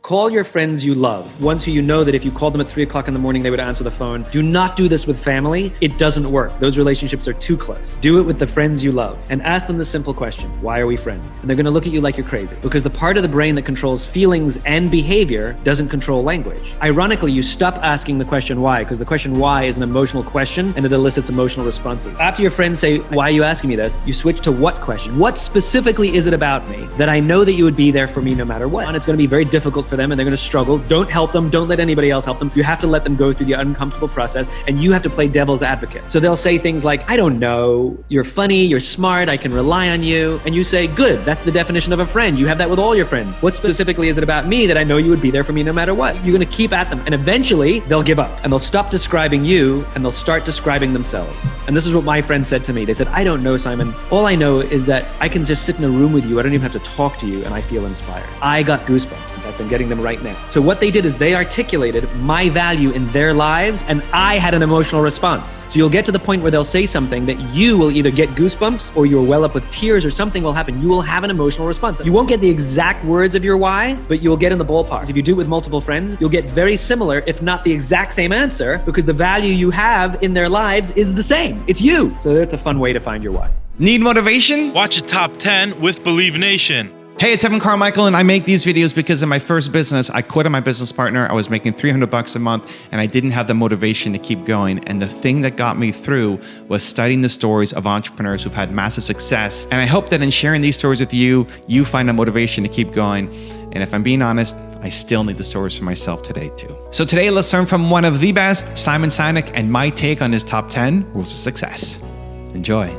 Call your friends you love, ones who you know that if you called them at 3 o'clock in the morning, they would answer the phone. Do not do this with family. It doesn't work. Those relationships are too close. Do it with the friends you love and ask them the simple question, why are we friends? And they're gonna look at you like you're crazy because the part of the brain that controls feelings and behavior doesn't control language. Ironically, you stop asking the question why because the question why is an emotional question and it elicits emotional responses. After your friends say, why are you asking me this? You switch to what question? What specifically is it about me that I know that you would be there for me no matter what? And it's gonna be very difficult for them and they're gonna struggle. Don't help them. Don't let anybody else help them. You have to let them go through the uncomfortable process and you have to play devil's advocate. So they'll say things like, I don't know, you're funny, you're smart, I can rely on you. And you say, good, that's the definition of a friend. You have that with all your friends. What specifically is it about me that I know you would be there for me no matter what? You're gonna keep at them and eventually they'll give up and they'll stop describing you and they'll start describing themselves. And this is what my friends said to me. They said, I don't know, Simon. All I know is that I can just sit in a room with you. I don't even have to talk to you and I feel inspired. I got goosebumps. In fact, I'm getting them right now. So what they did is they articulated my value in their lives and I had an emotional response. So you'll get to the point where they'll say something that you will either get goosebumps or you'll well up with tears or something will happen. You will have an emotional response. You won't get the exact words of your why, but you'll get in the ballpark. If you do it with multiple friends, you'll get very similar, if not the exact same answer, because the value you have in their lives is the same. It's you. So that's a fun way to find your why. Need motivation? Watch a top 10 with Believe Nation. Hey, it's Carmichael, and I make these videos because in my first business, I quit on my business partner. I was making $300 a month, and I didn't have the motivation to keep going. And the thing that got me through was studying the stories of entrepreneurs who've had massive success. And I hope that in sharing these stories with you, you find a motivation to keep going. And if I'm being honest, I still need the stories for myself today too. So today, let's learn from one of the best, Simon Sinek, and my take on his top 10 rules of success. Enjoy.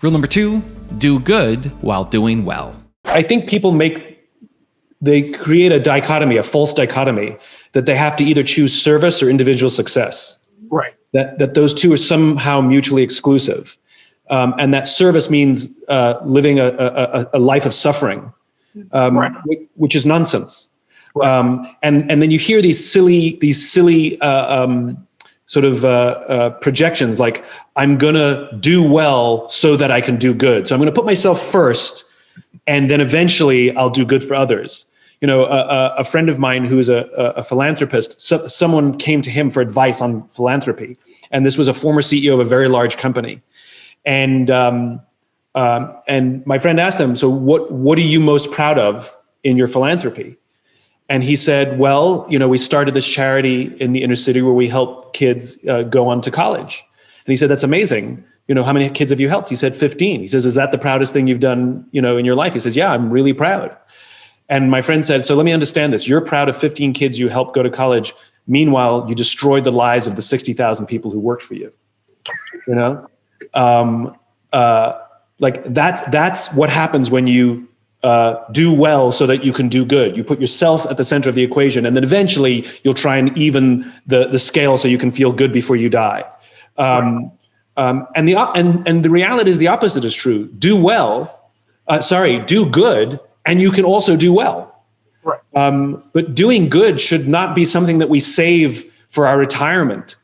Rule number 2, do good while doing well. I think people they create a dichotomy, a false dichotomy, that they have to either choose service or individual success. Right. That those two are somehow mutually exclusive. And that service means living a life of suffering, right. which is nonsense. Right. And then you hear these silly sort of projections like, I'm gonna do well so that I can do good. So I'm gonna put myself first and then eventually I'll do good for others. You know, a friend of mine who's a philanthropist, someone came to him for advice on philanthropy. And this was a former CEO of a very large company. And my friend asked him, so what are you most proud of in your philanthropy? And he said, well, you know, we started this charity in the inner city where we help kids go on to college. And he said, that's amazing. You know, how many kids have you helped? He said, 15. He says, is that the proudest thing you've done, you know, in your life? He says, yeah, I'm really proud. And my friend said, so let me understand this. You're proud of 15 kids you helped go to college. Meanwhile, you destroyed the lives of the 60,000 people who worked for you. You know, like that's what happens when you do well so that you can do good. You put yourself at the center of the equation, and then eventually you'll try and even the scale so you can feel good before you die. And the reality is the opposite is true. Do good, and you can also do well. Right. But doing good should not be something that we save for our retirement.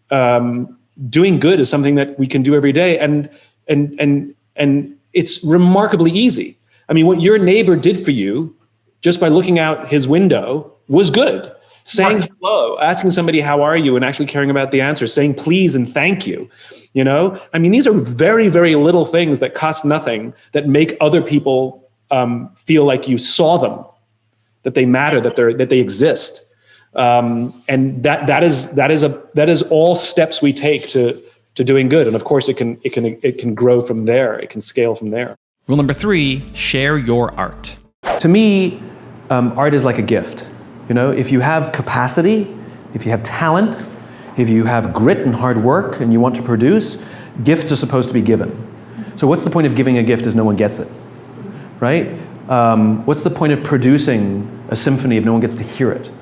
Doing good is something that we can do every day, and it's remarkably easy. I mean, what your neighbor did for you, just by looking out his window, was good. Saying hello, asking somebody, how are you? And actually caring about the answer, saying please and thank you. You know, I mean, these are very, very little things that cost nothing, that make other people feel like you saw them, that they matter, that they exist. And that is all steps we take to doing good. And of course, it can grow from there. It can scale from there. Rule number 3, share your art. To me, art is like a gift. You know, if you have capacity, if you have talent, if you have grit and hard work and you want to produce, gifts are supposed to be given. So what's the point of giving a gift if no one gets it, right? What's the point of producing a symphony if no one gets to hear it?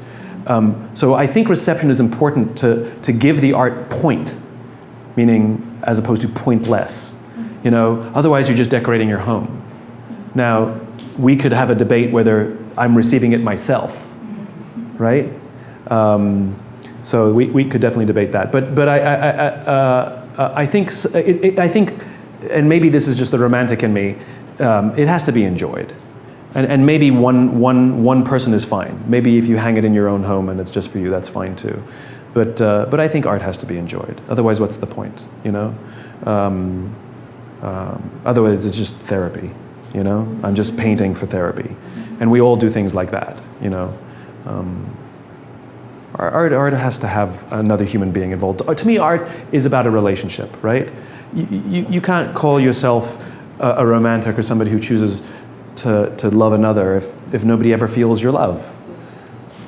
So I think reception is important to give the art point, meaning as opposed to pointless. You know, otherwise you're just decorating your home. Now, we could have a debate whether I'm receiving it myself, right? So we could definitely debate that. But I think, and maybe this is just the romantic in me, it has to be enjoyed. And maybe one person is fine. Maybe if you hang it in your own home and it's just for you, that's fine too. But I think art has to be enjoyed. Otherwise, what's the point? You know. Otherwise, it's just therapy. You know. I'm just painting for therapy, and we all do things like that. You know. Art has to have another human being involved. To me, art is about a relationship, right? You can't call yourself a romantic or somebody who chooses to love another if nobody ever feels your love.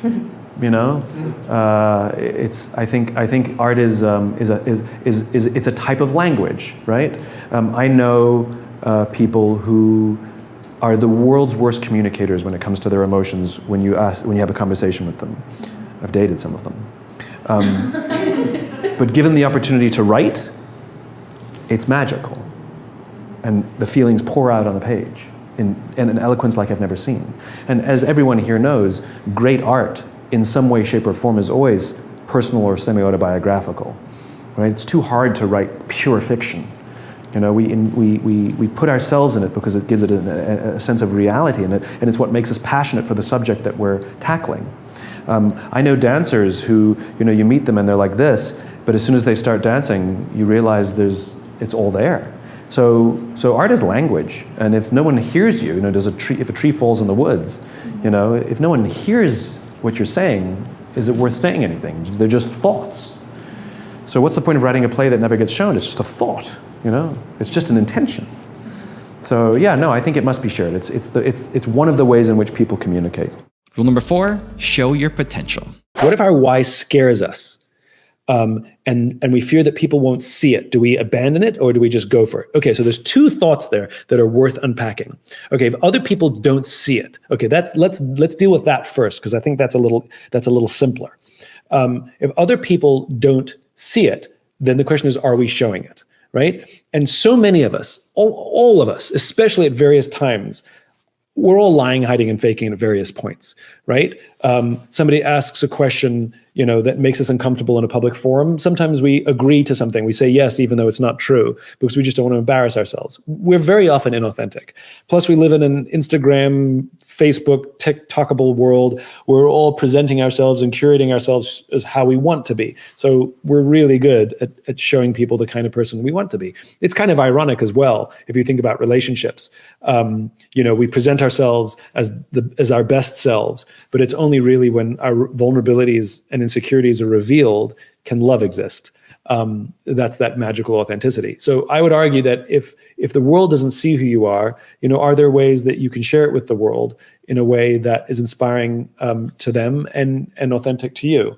You know, I think art is a type of language, right? I know people who are the world's worst communicators when it comes to their emotions when you have a conversation with them. I've dated some of them. But given the opportunity to write, it's magical. And the feelings pour out on the page in an eloquence like I've never seen. And as everyone here knows, great art in some way, shape, or form is always personal or semi-autobiographical. Right? It's too hard to write pure fiction. You know, we put ourselves in it because it gives it a sense of reality in it, and it's what makes us passionate for the subject that we're tackling. I know dancers who, you know, you meet them and they're like this, but as soon as they start dancing, you realize it's all there. So art is language, and if no one hears you, you know, if a tree falls in the woods, you know, if no one hears what you're saying, is it worth saying anything? They're just thoughts. So what's the point of writing a play that never gets shown? It's just a thought, you know? It's just an intention. So yeah, no, I think it must be shared. It's one of the ways in which people communicate. Rule number 4, show your potential. What if our why scares us? And we fear that people won't see it. Do we abandon it or do we just go for it? Okay, so there's 2 thoughts there that are worth unpacking. Okay, if other people don't see it, okay, let's deal with that first, because I think that's a little simpler. If other people don't see it, then the question is, are we showing it, right? And so many of us, all of us, especially at various times, we're all lying, hiding, and faking at various points, right? Somebody asks a question, you know, that makes us uncomfortable in a public forum. Sometimes we agree to something. We say yes, even though it's not true, because we just don't want to embarrass ourselves. We're very often inauthentic. Plus, we live in an Instagram, Facebook, TikTokable world. We're all presenting ourselves and curating ourselves as how we want to be. So we're really good at showing people the kind of person we want to be. It's kind of ironic as well, if you think about relationships. You know, we present ourselves as our best selves, but it's only really when our vulnerabilities and insecurities are revealed can love exist. That's that magical authenticity. So I would argue that if the world doesn't see who you are, you know, are there ways that you can share it with the world in a way that is inspiring to them and authentic to you?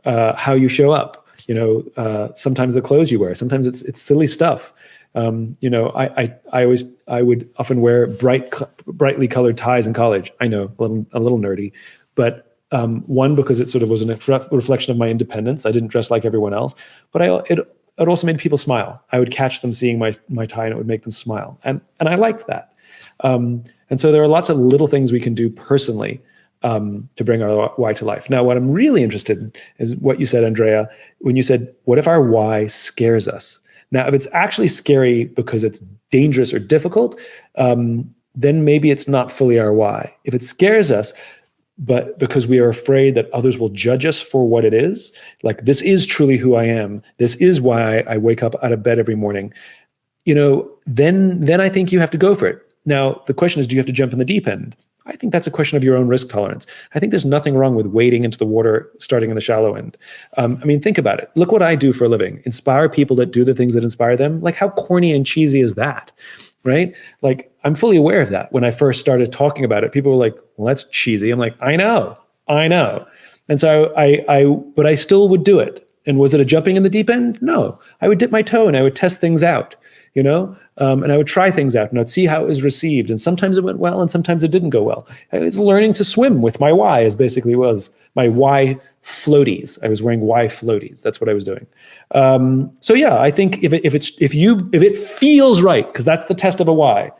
How you show up, you know, sometimes the clothes you wear, sometimes it's silly stuff. You know, I would often wear brightly colored ties in college. I know, a little nerdy, but one, because it sort of was a reflection of my independence. I didn't dress like everyone else, but it also made people smile. I would catch them seeing my tie, and it would make them smile, and I liked that. And so there are lots of little things we can do personally to bring our why to life. Now, what I'm really interested in is what you said, Andrea, when you said, "What if our why scares us?" Now, if it's actually scary because it's dangerous or difficult, then maybe it's not fully our why. If it scares us, but because we are afraid that others will judge us for what it is, like, this is truly who I am, this is why I wake up out of bed every morning, you know, then I think you have to go for it. Now, the question is, do you have to jump in the deep end? I think that's a question of your own risk tolerance. I think there's nothing wrong with wading into the water, starting in the shallow end. I mean, think about it. Look what I do for a living. Inspire people that do the things that inspire them. Like, how corny and cheesy is that, right? Like, I'm fully aware of that. When I first started talking about it, people were like, well, that's cheesy. I'm like, I know. And so but I still would do it. And was it a jumping in the deep end? No. I would dip my toe and I would test things out, you know, and I would try things out and I'd see how it was received. And sometimes it went well and sometimes it didn't go well. I was learning to swim with my Y, as basically was my Y floaties. I was wearing Y floaties. That's what I was doing. So yeah, I think if it feels right, because that's the test of a Y,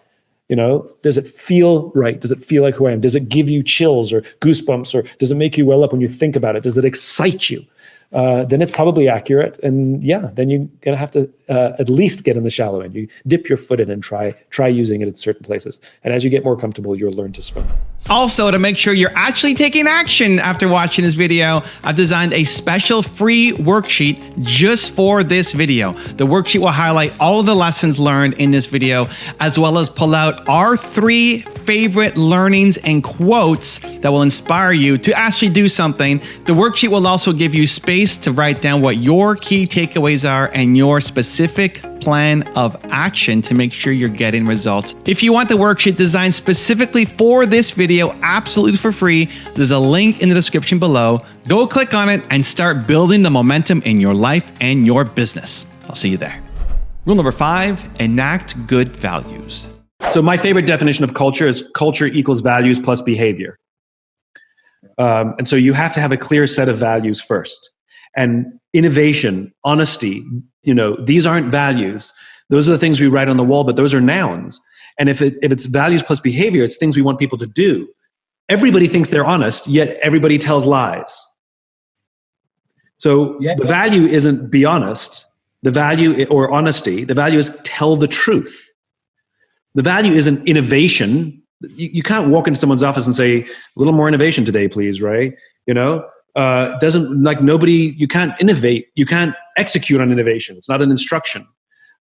you know, does it feel right? Does it feel like who I am? Does it give you chills or goosebumps, or does it make you well up when you think about it? Does it excite you? then it's probably accurate. And yeah, then you're gonna have to at least get in the shallow end. You dip your foot in and try using it at certain places. And as you get more comfortable, you'll learn to swim. Also, to make sure you're actually taking action after watching this video, I've designed a special free worksheet just for this video. The worksheet will highlight all of the lessons learned in this video, as well as pull out our 3 favorite learnings and quotes that will inspire you to actually do something. The worksheet will also give you space to write down what your key takeaways are and your specific plan of action to make sure you're getting results. If you want the worksheet designed specifically for this video, absolutely for free, there's a link in the description below. Go click on it and start building the momentum in your life and your business. I'll see you there. Rule number 5, enact good values. So my favorite definition of culture is culture equals values plus behavior. And so you have to have a clear set of values first. And innovation, honesty, these aren't values. Those are the things we write on the wall, but those are nouns. And if it's values plus behavior, it's things we want people to do. Everybody thinks they're honest, yet everybody tells lies. So the value isn't be honest. The value, or honesty, the value is tell the truth. The value isn't innovation. You can't walk into someone's office and say, a little more innovation today, please, right? You can't innovate. You can't execute on innovation. It's not an instruction.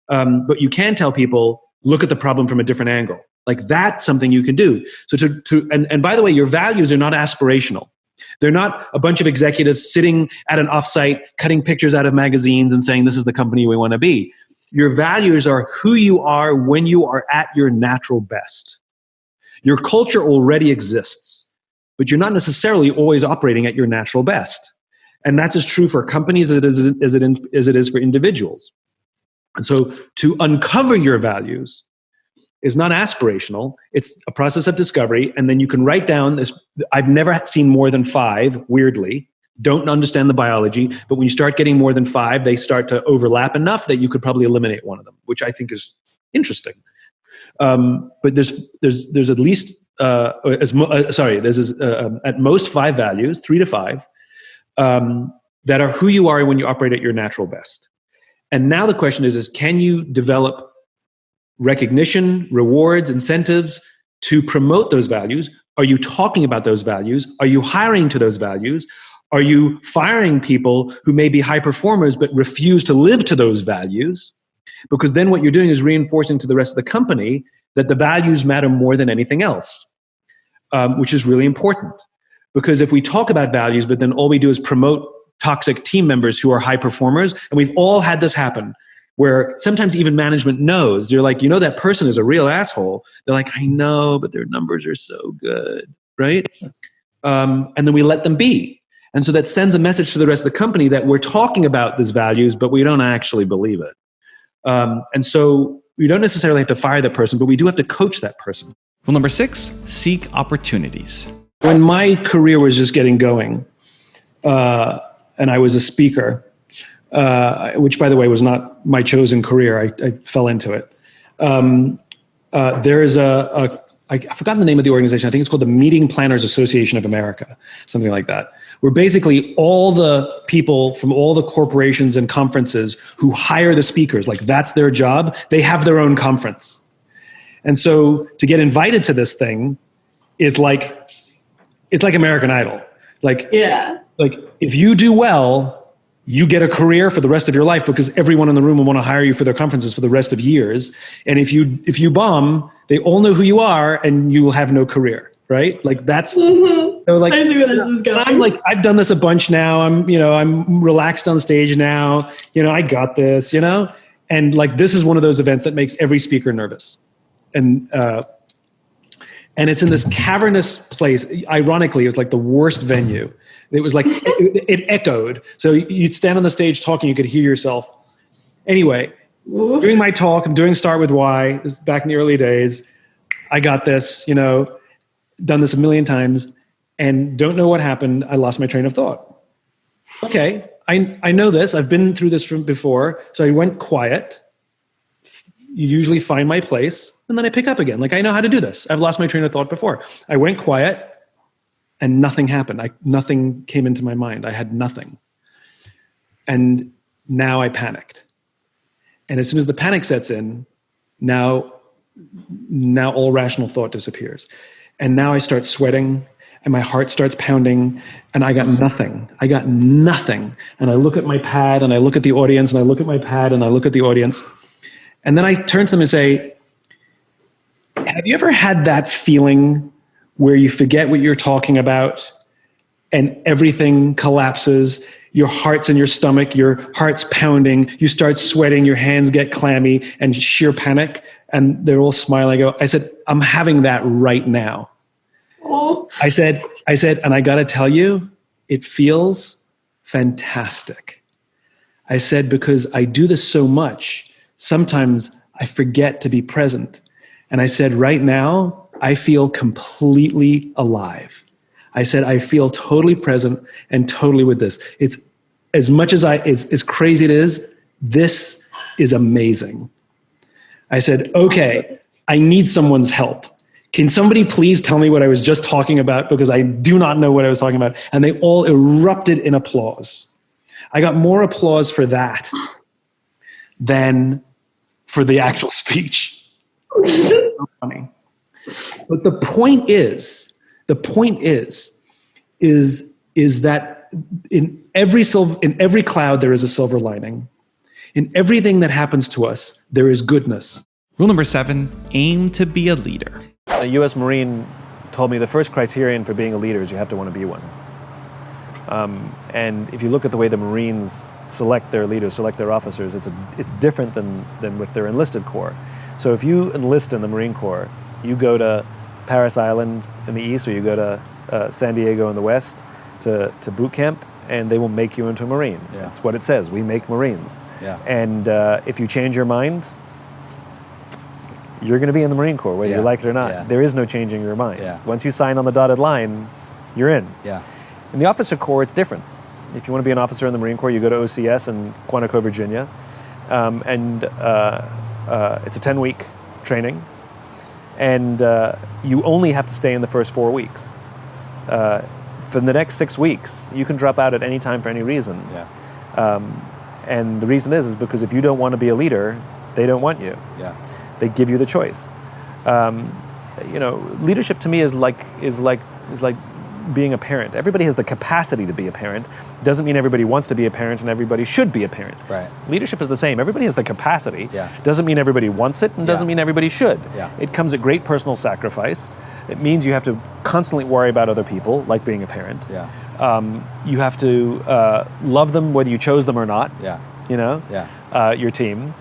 But you can tell people, look at the problem from a different angle. Like that's something you can do. So and by the way, your values are not aspirational. They're not a bunch of executives sitting at an offsite, cutting pictures out of magazines and saying, this is the company we want to be. Your values are who you are when you are at your natural best. Your culture already exists, but you're not necessarily always operating at your natural best. And that's as true for companies as it is for individuals. And so to uncover your values is not aspirational. It's a process of discovery. And then you can write down this. I've never seen more than 5, weirdly. Don't understand the biology. But when you start getting more than 5, they start to overlap enough that you could probably eliminate one of them, which I think is interesting. But there's at least, at most 5 values, 3 to 5, that are who you are when you operate at your natural best. And now the question is can you develop recognition, rewards, incentives to promote those values? Are you talking about those values? Are you hiring to those values? Are you firing people who may be high performers but refuse to live to those values? Because then what you're doing is reinforcing to the rest of the company that the values matter more than anything else, which is really important. Because if we talk about values, but then all we do is promote toxic team members who are high performers, and we've all had this happen, where sometimes even management knows. You're like, that person is a real asshole. They're like, I know, but their numbers are so good, right? And then we let them be. And so that sends a message to the rest of the company that we're talking about these values, but we don't actually believe it. And so we don't necessarily have to fire that person, but we do have to coach that person. Rule number 6, seek opportunities. When my career was just getting going, and I was a speaker, which by the way was not my chosen career, I fell into it. There is I've forgotten the name of the organization. I think it's called the Meeting Planners Association of America, something like that, where basically all the people from all the corporations and conferences who hire the speakers, like that's their job, they have their own conference. And so to get invited to this thing is like, it's like American Idol. Like if you do well, you get a career for the rest of your life because everyone in the room will want to hire you for their conferences for the rest of years. And if you bomb, they all know who you are and you will have no career, right? Like that's, so like, I see where this is going. I'm like, I've done this a bunch now. I'm relaxed on stage now. I got this, and like, this is one of those events that makes every speaker nervous. And it's in this cavernous place. Ironically, it was like the worst venue. It was like, it echoed. So you'd stand on the stage talking, you could hear yourself. Anyway, doing my talk, I'm doing Start With Why. This is back in the early days. I got this, done this a million times and don't know what happened. I lost my train of thought. Okay, I know this. I've been through this from before. So I went quiet. You usually find my place and then I pick up again. Like I know how to do this. I've lost my train of thought before. I went quiet and nothing happened. Nothing came into my mind. I had nothing. And now I panicked. And as soon as the panic sets in, now all rational thought disappears. And now I start sweating and my heart starts pounding and I got nothing. I got nothing. And I look at my pad and I look at the audience and I look at my pad and I look at the audience. And then I turn to them and say, have you ever had that feeling where you forget what you're talking about and everything collapses? Your heart's in your stomach, your heart's pounding, you start sweating, your hands get clammy and sheer panic. And they're all smiling. I said, I'm having that right now. Oh. I said, and I got to tell you, it feels fantastic. I said, because I do this so much, sometimes I forget to be present. And I said, right now, I feel completely alive. I said, I feel totally present and totally with this. It's as much as as crazy it is, this is amazing. I said, okay, I need someone's help. Can somebody please tell me what I was just talking about? Because I do not know what I was talking about. And they all erupted in applause. I got more applause for that than for the actual speech. So funny. But the point is that in every cloud there is a silver lining. In everything that happens to us, there is goodness. Rule number 7, aim to be a leader. A U.S. Marine told me the first criterion for being a leader is you have to want to be one. And if you look at the way the Marines select their leaders, select their officers, it's different than with their enlisted corps. So if you enlist in the Marine Corps, you go to Paris Island in the east, or you go to San Diego in the west to boot camp, and they will make you into a Marine. Yeah. That's what it says. We make Marines. Yeah. And if you change your mind, you're going to be in the Marine Corps, whether you like it or not. Yeah. There is no changing your mind. Yeah. Once you sign on the dotted line, you're in. Yeah. In the officer corps, it's different. If you want to be an officer in the Marine Corps, you go to OCS in Quantico, Virginia, and it's a 10-week training, and you only have to stay in the first 4 weeks. For the next 6 weeks, you can drop out at any time for any reason. Yeah. And the reason is because if you don't want to be a leader, they don't want you. Yeah. They give you the choice. Leadership to me is like being a parent. Everybody has the capacity to be a parent. Doesn't mean everybody wants to be a parent and everybody should be a parent. Right. Leadership is the same. Everybody has the capacity. Yeah. Doesn't mean everybody wants it and doesn't mean everybody should. Yeah. It comes at great personal sacrifice. It means you have to constantly worry about other people, like being a parent. Yeah. You have to love them whether you chose them or not. Yeah. Yeah. Your team.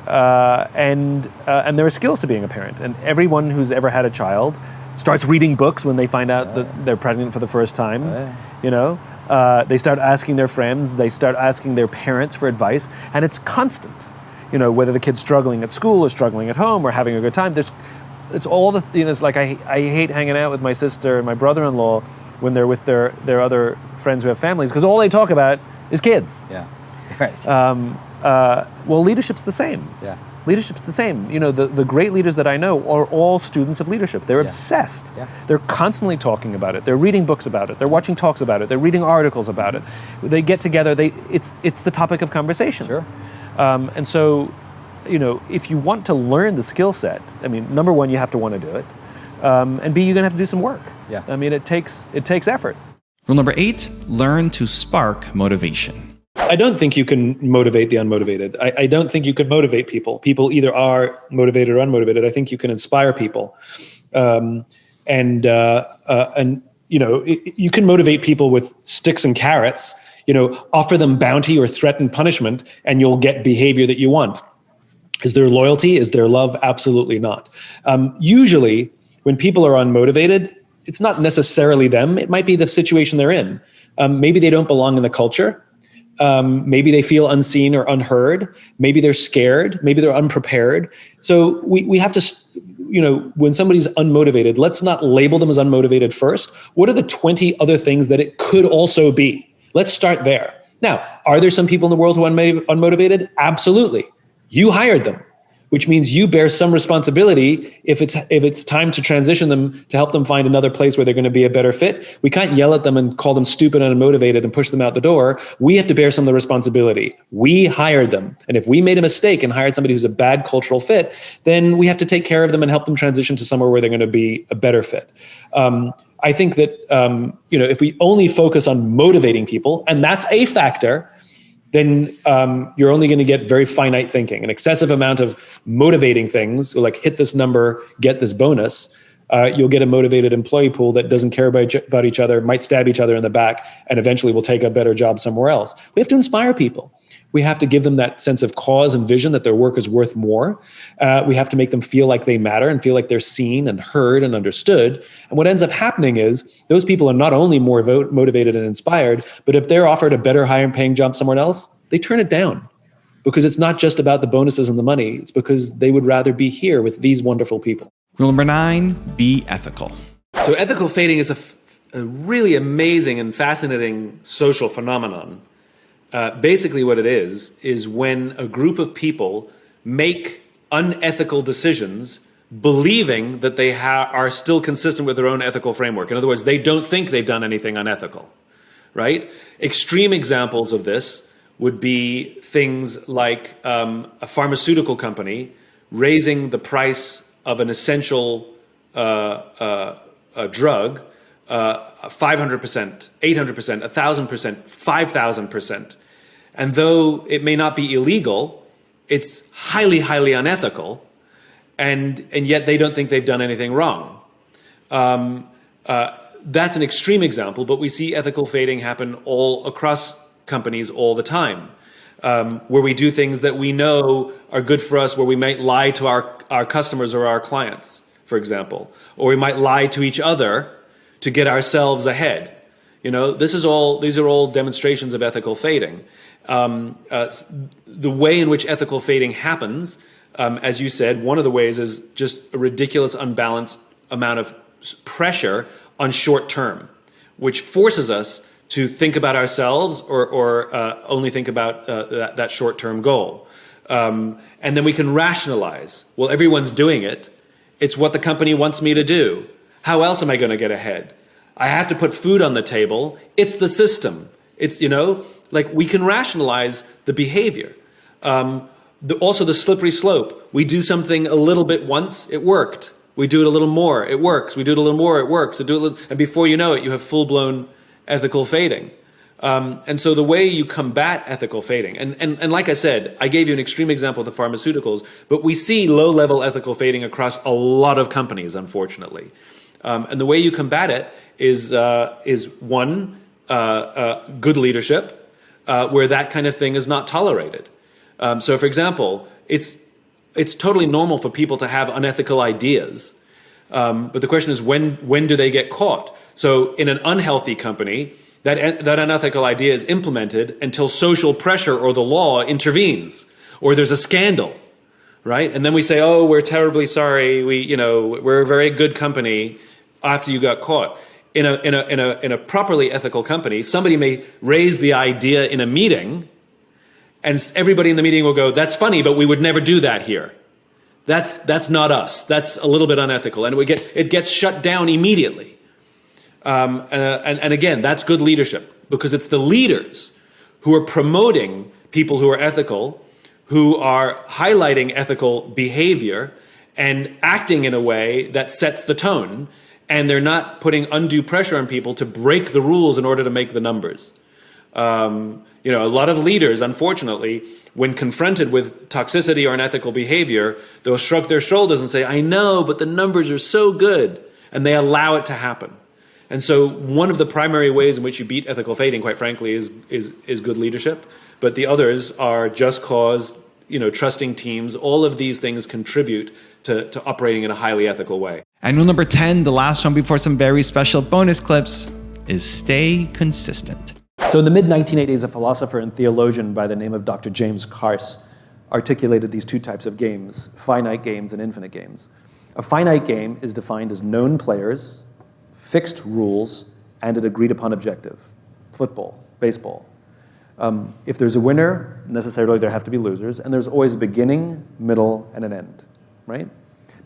And there are skills to being a parent. And everyone who's ever had a child starts reading books when they find out that they're pregnant for the first time. They start asking their friends, they start asking their parents for advice, and it's constant. Whether the kid's struggling at school or struggling at home or having a good time, it's all the, it's like I hate hanging out with my sister and my brother-in-law when they're with their other friends who have families, because all they talk about is kids. Yeah. Right. Well, leadership's the same. Yeah. Leadership's the same. The great leaders that I know are all students of leadership. They're obsessed. Yeah. They're constantly talking about it. They're reading books about it. They're watching talks about it. They're reading articles about it. They get together. It's the topic of conversation. Sure. And so, if you want to learn the skill set, number one, you have to want to do it, and B, you're gonna have to do some work. Yeah. It takes effort. Rule number 8, learn to spark motivation. I don't think you can motivate the unmotivated. I don't think you can motivate people. People either are motivated or unmotivated. I think you can inspire people. You can motivate people with sticks and carrots, offer them bounty or threaten punishment, and you'll get behavior that you want. Is there loyalty? Is there love? Absolutely not. Usually, when people are unmotivated, it's not necessarily them. It might be the situation they're in. Maybe they don't belong in the culture. Maybe they feel unseen or unheard. Maybe they're scared. Maybe they're unprepared. So we have to, when somebody's unmotivated, let's not label them as unmotivated first. What are the 20 other things that it could also be? Let's start there. Now, are there some people in the world who are unmotivated? Absolutely. You hired them. which means you bear some responsibility if it's time to transition them, to help them find another place where they're going to be a better fit. We can't yell at them and call them stupid and unmotivated and push them out the door. We have to bear some of the responsibility. We hired them. And if we made a mistake and hired somebody who's a bad cultural fit, then we have to take care of them and help them transition to somewhere where they're going to be a better fit. I think that if we only focus on motivating people, and that's a factor, then you're only going to get very finite thinking. An excessive amount of motivating things, like hit this number, get this bonus, you'll get a motivated employee pool that doesn't care about each other, might stab each other in the back, and eventually will take a better job somewhere else. We have to inspire people. We have to give them that sense of cause and vision that their work is worth more. We have to make them feel like they matter and feel like they're seen and heard and understood. And what ends up happening is those people are not only more motivated and inspired, but if they're offered a better, higher paying job somewhere else, they turn it down. Because it's not just about the bonuses and the money. It's because they would rather be here with these wonderful people. Rule number 9, be ethical. So ethical fading is a really amazing and fascinating social phenomenon. Basically what it is when a group of people make unethical decisions believing that they are still consistent with their own ethical framework. In other words, they don't think they've done anything unethical, right? Extreme examples of this would be things like a pharmaceutical company raising the price of an essential drug 500%, 800%, 1,000%, 5,000%. And though it may not be illegal, it's highly, highly unethical, and yet they don't think they've done anything wrong. That's an extreme example, but we see ethical fading happen all across companies all the time, where we do things that we know are good for us, where we might lie to our customers or our clients, for example, or we might lie to each other to get ourselves ahead. These are all demonstrations of ethical fading. The way in which ethical fading happens, as you said, one of the ways is just a ridiculous, unbalanced amount of pressure on short term, which forces us to think about ourselves or only think about that short term goal. And then we can rationalize, well, everyone's doing it. It's what the company wants me to do. How else am I going to get ahead? I have to put food on the table. It's the system. It's, we can rationalize the behavior. Also the slippery slope. We do something a little bit once, it worked. We do it a little more, it works. We do it a little more, it works. And before you know it, you have full-blown ethical fading. And so the way you combat ethical fading, and like I said, I gave you an extreme example of the pharmaceuticals, but we see low-level ethical fading across a lot of companies, unfortunately. And the way you combat it is one, good leadership, where that kind of thing is not tolerated. So, for example, it's totally normal for people to have unethical ideas, but the question is when do they get caught? So, in an unhealthy company, that unethical idea is implemented until social pressure or the law intervenes, or there's a scandal, right? And then we say, "Oh, we're terribly sorry. We're a very good company." After you got caught. In a properly ethical company, somebody may raise the idea in a meeting, and everybody in the meeting will go, "That's funny, but we would never do that here. That's not us. That's a little bit unethical," and it gets shut down immediately. And again, that's good leadership, because it's the leaders who are promoting people who are ethical, who are highlighting ethical behavior and acting in a way that sets the tone. And they're not putting undue pressure on people to break the rules in order to make the numbers. A lot of leaders, unfortunately, when confronted with toxicity or unethical behavior, they'll shrug their shoulders and say, "I know, but the numbers are so good," and they allow it to happen. And so, one of the primary ways in which you beat ethical fading, quite frankly, is good leadership. But the others are just cause, trusting teams. All of these things contribute to operating in a highly ethical way. And rule number 10, the last one before some very special bonus clips, is stay consistent. So in the mid-1980s, a philosopher and theologian by the name of Dr. James Carse articulated these two types of games, finite games and infinite games. A finite game is defined as known players, fixed rules, and an agreed-upon objective. Football, baseball. If there's a winner, necessarily there have to be losers, and there's always a beginning, middle, and an end, right?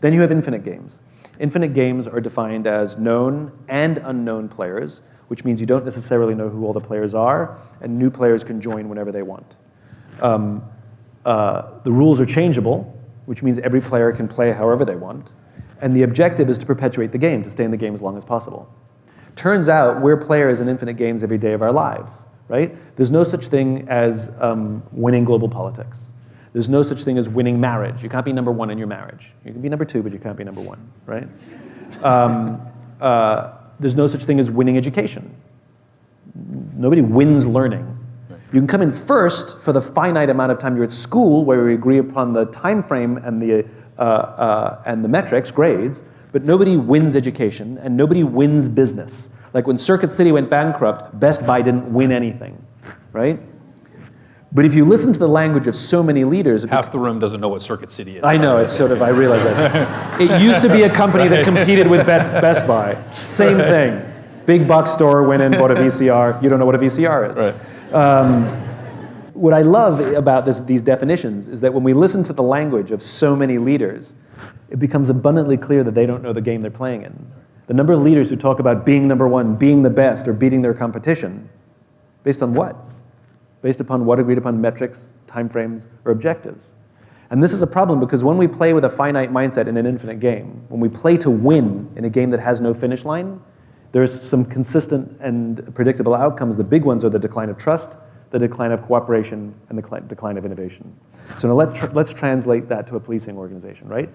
Then you have infinite games. Infinite games are defined as known and unknown players, which means you don't necessarily know who all the players are, and new players can join whenever they want. The rules are changeable, which means every player can play however they want, and the objective is to perpetuate the game, to stay in the game as long as possible. Turns out we're players in infinite games every day of our lives, right? There's no such thing as winning global politics. There's no such thing as winning marriage. You can't be number one in your marriage. You can be number two, but you can't be number one, right? There's no such thing as winning education. Nobody wins learning. You can come in first for the finite amount of time you're at school, where we agree upon the time frame and the metrics, grades, but nobody wins education, and nobody wins business. Like when Circuit City went bankrupt, Best Buy didn't win anything, right? But if you listen to the language of so many leaders... Half the room doesn't know what Circuit City is. I know, it's sort of, I realize that. It used to be a company that competed with Best Buy. Same thing. Big box store, went in, bought a VCR. You don't know what a VCR is. Right. What I love about these definitions is that when we listen to the language of so many leaders, it becomes abundantly clear that they don't know the game they're playing in. The number of leaders who talk about being number one, being the best, or beating their competition, based on what? Based upon what agreed upon metrics, timeframes, or objectives. And this is a problem because when we play with a finite mindset in an infinite game, when we play to win in a game that has no finish line, there's some consistent and predictable outcomes. The big ones are the decline of trust, the decline of cooperation, and the decline of innovation. So now let's translate that to a policing organization, right?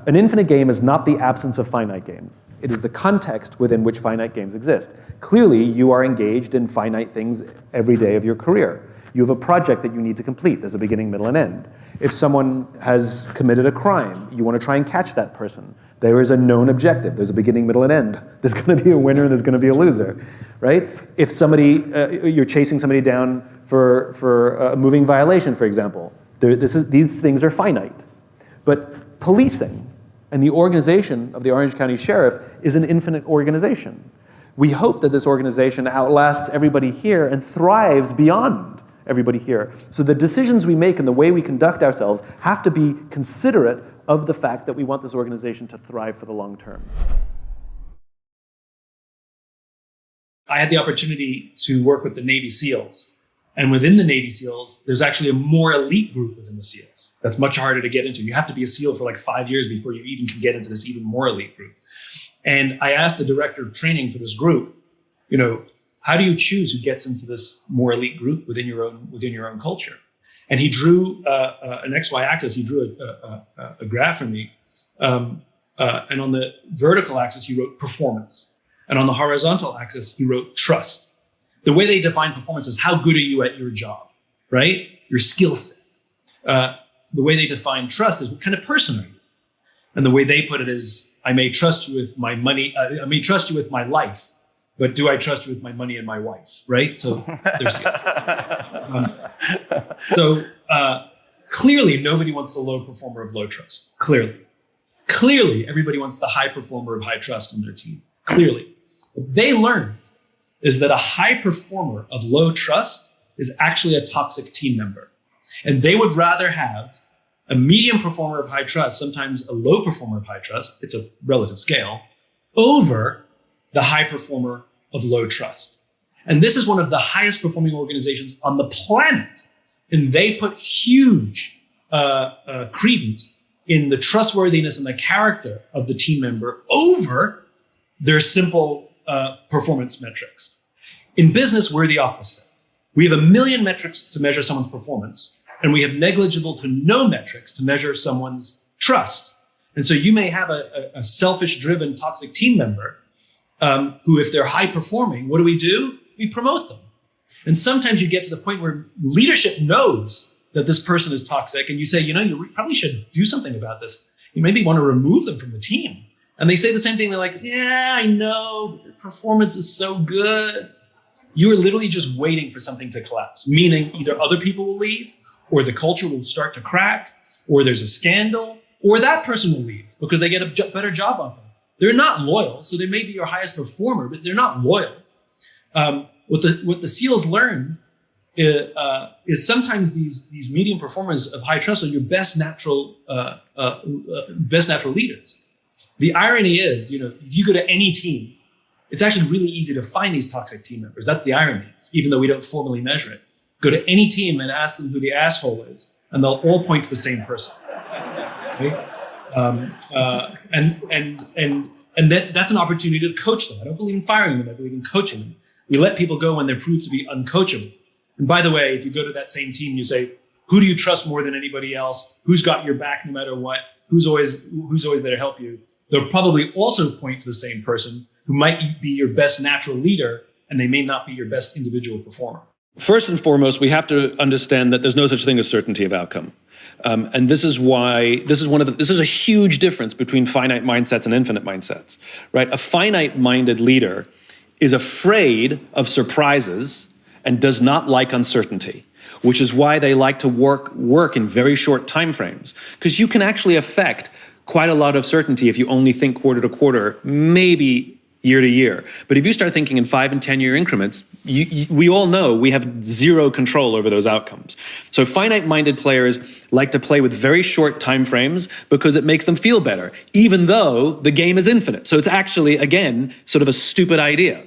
An infinite game is not the absence of finite games. It is the context within which finite games exist. Clearly, you are engaged in finite things every day of your career. You have a project that you need to complete. There's a beginning, middle, and end. If someone has committed a crime, you want to try and catch that person. There is a known objective. There's a beginning, middle, and end. There's going to be a winner and there's going to be a loser, right? If you're chasing somebody down for a moving violation, for example, these things are finite. But policing and the organization of the Orange County Sheriff is an infinite organization. We hope that this organization outlasts everybody here and thrives beyond everybody here. So the decisions we make and the way we conduct ourselves have to be considerate of the fact that we want this organization to thrive for the long term. I had the opportunity to work with the Navy SEALs. And within the Navy SEALs, there's actually a more elite group within the SEALs. That's much harder to get into. You have to be a SEAL for like 5 years before you even can get into this even more elite group. And I asked the director of training for this group, how do you choose who gets into this more elite group within your own culture? And he drew an XY axis. He drew a graph for me. And on the vertical axis, he wrote performance. And on the horizontal axis, he wrote trust. The way they define performance is how good are you at your job, right? Your skill set. The way they define trust is what kind of person are you? And the way they put it is, I may trust you with my money, I may trust you with my life, but do I trust you with my money and my wife, right? So there's clearly nobody wants the low performer of low trust, clearly. Clearly everybody wants the high performer of high trust on their team, clearly. What they learned is that a high performer of low trust is actually a toxic team member. And they would rather have a medium performer of high trust, sometimes a low performer of high trust, it's a relative scale, over the high performer of low trust. And this is one of the highest performing organizations on the planet. And they put huge credence in the trustworthiness and the character of the team member over their simple performance metrics. In business, we're the opposite. We have 1 million metrics to measure someone's performance, and we have negligible to no metrics to measure someone's trust. And so you may have a selfish-driven, toxic team member who, if they're high-performing, what do? We promote them. And sometimes you get to the point where leadership knows that this person is toxic, and you say, you probably should do something about this. You maybe want to remove them from the team. And they say the same thing. They're like, yeah, I know, but their performance is so good. You are literally just waiting for something to collapse, meaning either other people will leave, or the culture will start to crack, or there's a scandal, or that person will leave because they get a better job offer. They're not loyal, so they may be your highest performer, but they're not loyal. What the SEALs learn is sometimes these medium performers of high trust are your best natural leaders. The irony is, if you go to any team, it's actually really easy to find these toxic team members. That's the irony, even though we don't formally measure it. Go to any team and ask them who the asshole is, and they'll all point to the same person. Okay? And that's an opportunity to coach them. I don't believe in firing them. I believe in coaching them. We let people go when they're proved to be uncoachable. And by the way, if you go to that same team, you say, who do you trust more than anybody else? Who's got your back no matter what? Who's always there to help you? They'll probably also point to the same person who might be your best natural leader, and they may not be your best individual performer. First and foremost, we have to understand that there's no such thing as certainty of outcome. And this is why, this is a huge difference between finite mindsets and infinite mindsets, right? A finite-minded leader is afraid of surprises and does not like uncertainty, which is why they like to work in very short time frames, because you can actually affect quite a lot of certainty if you only think quarter to quarter, maybe year to year. But if you start thinking in 5 and 10 year increments, we all know we have zero control over those outcomes. So finite-minded players like to play with very short time frames because it makes them feel better, even though the game is infinite. So it's actually, again, sort of a stupid idea.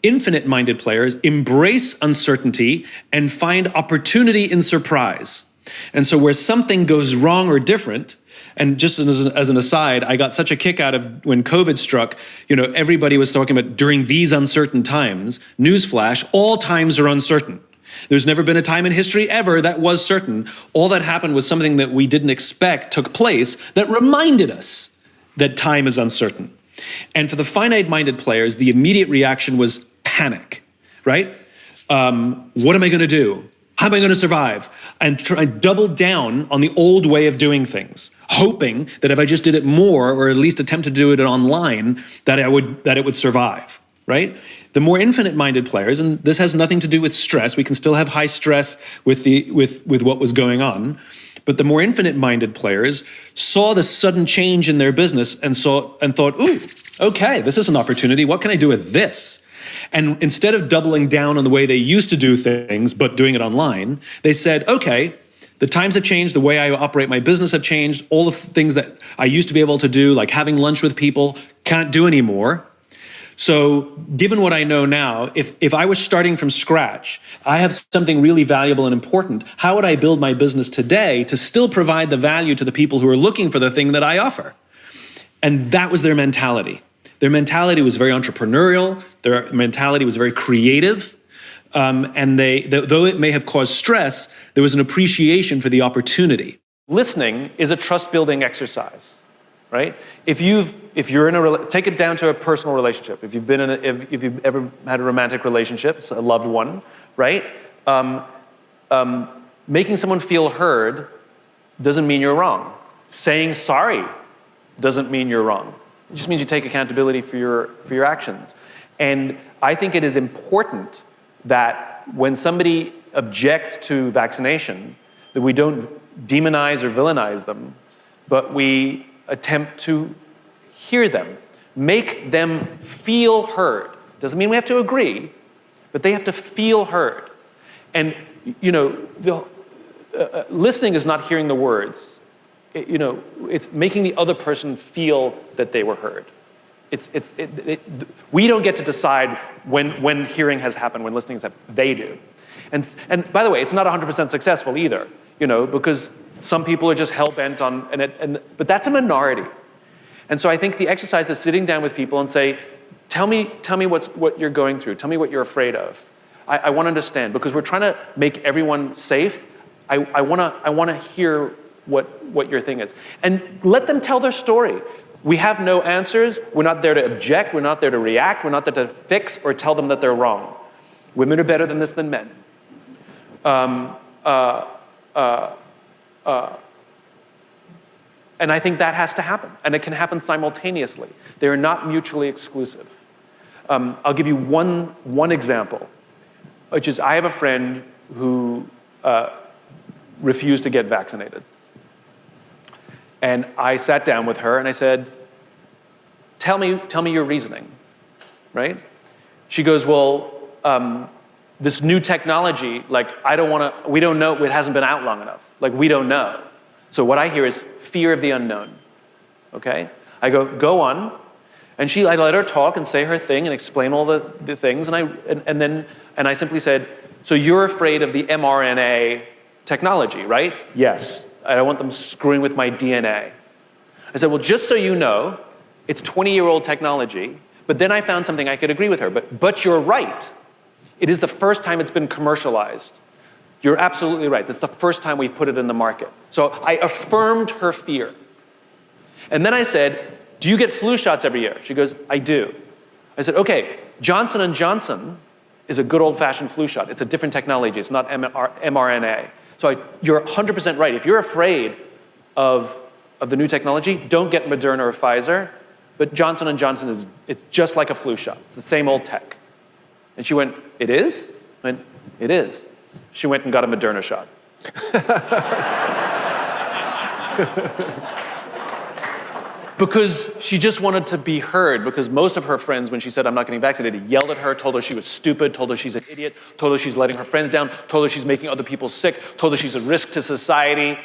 Infinite-minded players embrace uncertainty and find opportunity in surprise. And so where something goes wrong or different, and just as an aside, I got such a kick out of when COVID struck, everybody was talking about during these uncertain times. Newsflash, all times are uncertain. There's never been a time in history ever that was certain. All that happened was something that we didn't expect took place that reminded us that time is uncertain. And for the finite-minded players, the immediate reaction was panic, right? What am I going to do? How am I going to survive? And try double down on the old way of doing things, hoping that if I just did it more, or at least attempt to do it online, that it would survive, right? The more infinite-minded players, and this has nothing to do with stress. We can still have high stress with what was going on. But the more infinite-minded players saw the sudden change in their business and thought, ooh, okay, this is an opportunity. What can I do with this? And instead of doubling down on the way they used to do things, but doing it online, they said, okay, the times have changed, the way I operate my business have changed, all the things that I used to be able to do, like having lunch with people, can't do anymore. So given what I know now, if I was starting from scratch, I have something really valuable and important, how would I build my business today to still provide the value to the people who are looking for the thing that I offer? And that was their mentality. Their mentality was very entrepreneurial. Their mentality was very creative. And though it may have caused stress, there was an appreciation for the opportunity. Listening is a trust-building exercise, right? If you're in take it down to a personal relationship. If you've ever had a romantic relationship, a loved one, right? Making someone feel heard doesn't mean you're wrong. Saying sorry doesn't mean you're wrong. It just means you take accountability for your actions. And I think it is important that when somebody objects to vaccination, that we don't demonize or villainize them, but we attempt to hear them, make them feel heard. Doesn't mean we have to agree, but they have to feel heard. And listening is not hearing the words. It's making the other person feel that they were heard. We don't get to decide when hearing has happened, when listening has happened. They do. And by the way, it's not 100% successful either, because some people are just hell-bent on, but that's a minority. And so I think the exercise is sitting down with people and say, tell me what you're going through. Tell me what you're afraid of. I want to understand, because we're trying to make everyone safe. I want to hear what your thing is. And let them tell their story. We have no answers. We're not there to object. We're not there to react. We're not there to fix or tell them that they're wrong. Women are better than this than men. And I think that has to happen. And it can happen simultaneously. They are not mutually exclusive. I'll give you one example, which is I have a friend who refused to get vaccinated. And I sat down with her and I said, tell me your reasoning, right? She goes, well, this new technology, like, we don't know, it hasn't been out long enough. Like, we don't know. So what I hear is fear of the unknown, okay? I go on, and I let her talk and say her thing and explain all the things, and I simply said, so you're afraid of the mRNA technology, right? Yes. I don't want them screwing with my DNA. I said, well, just so you know, it's 20-year-old technology, but then I found something I could agree with her. But you're right. It is the first time it's been commercialized. You're absolutely right. This is the first time we've put it in the market. So I affirmed her fear. And then I said, do you get flu shots every year? She goes, I do. I said, okay, Johnson & Johnson is a good old-fashioned flu shot. It's a different technology. It's not mRNA. So you're 100% right. If you're afraid of the new technology, don't get Moderna or Pfizer. But Johnson & Johnson it's just like a flu shot. It's the same old tech. And she went, it is? I went, it is. She went and got a Moderna shot. Because she just wanted to be heard, because most of her friends, when she said, I'm not getting vaccinated, yelled at her, told her she was stupid, told her she's an idiot, told her she's letting her friends down, told her she's making other people sick, told her she's a risk to society.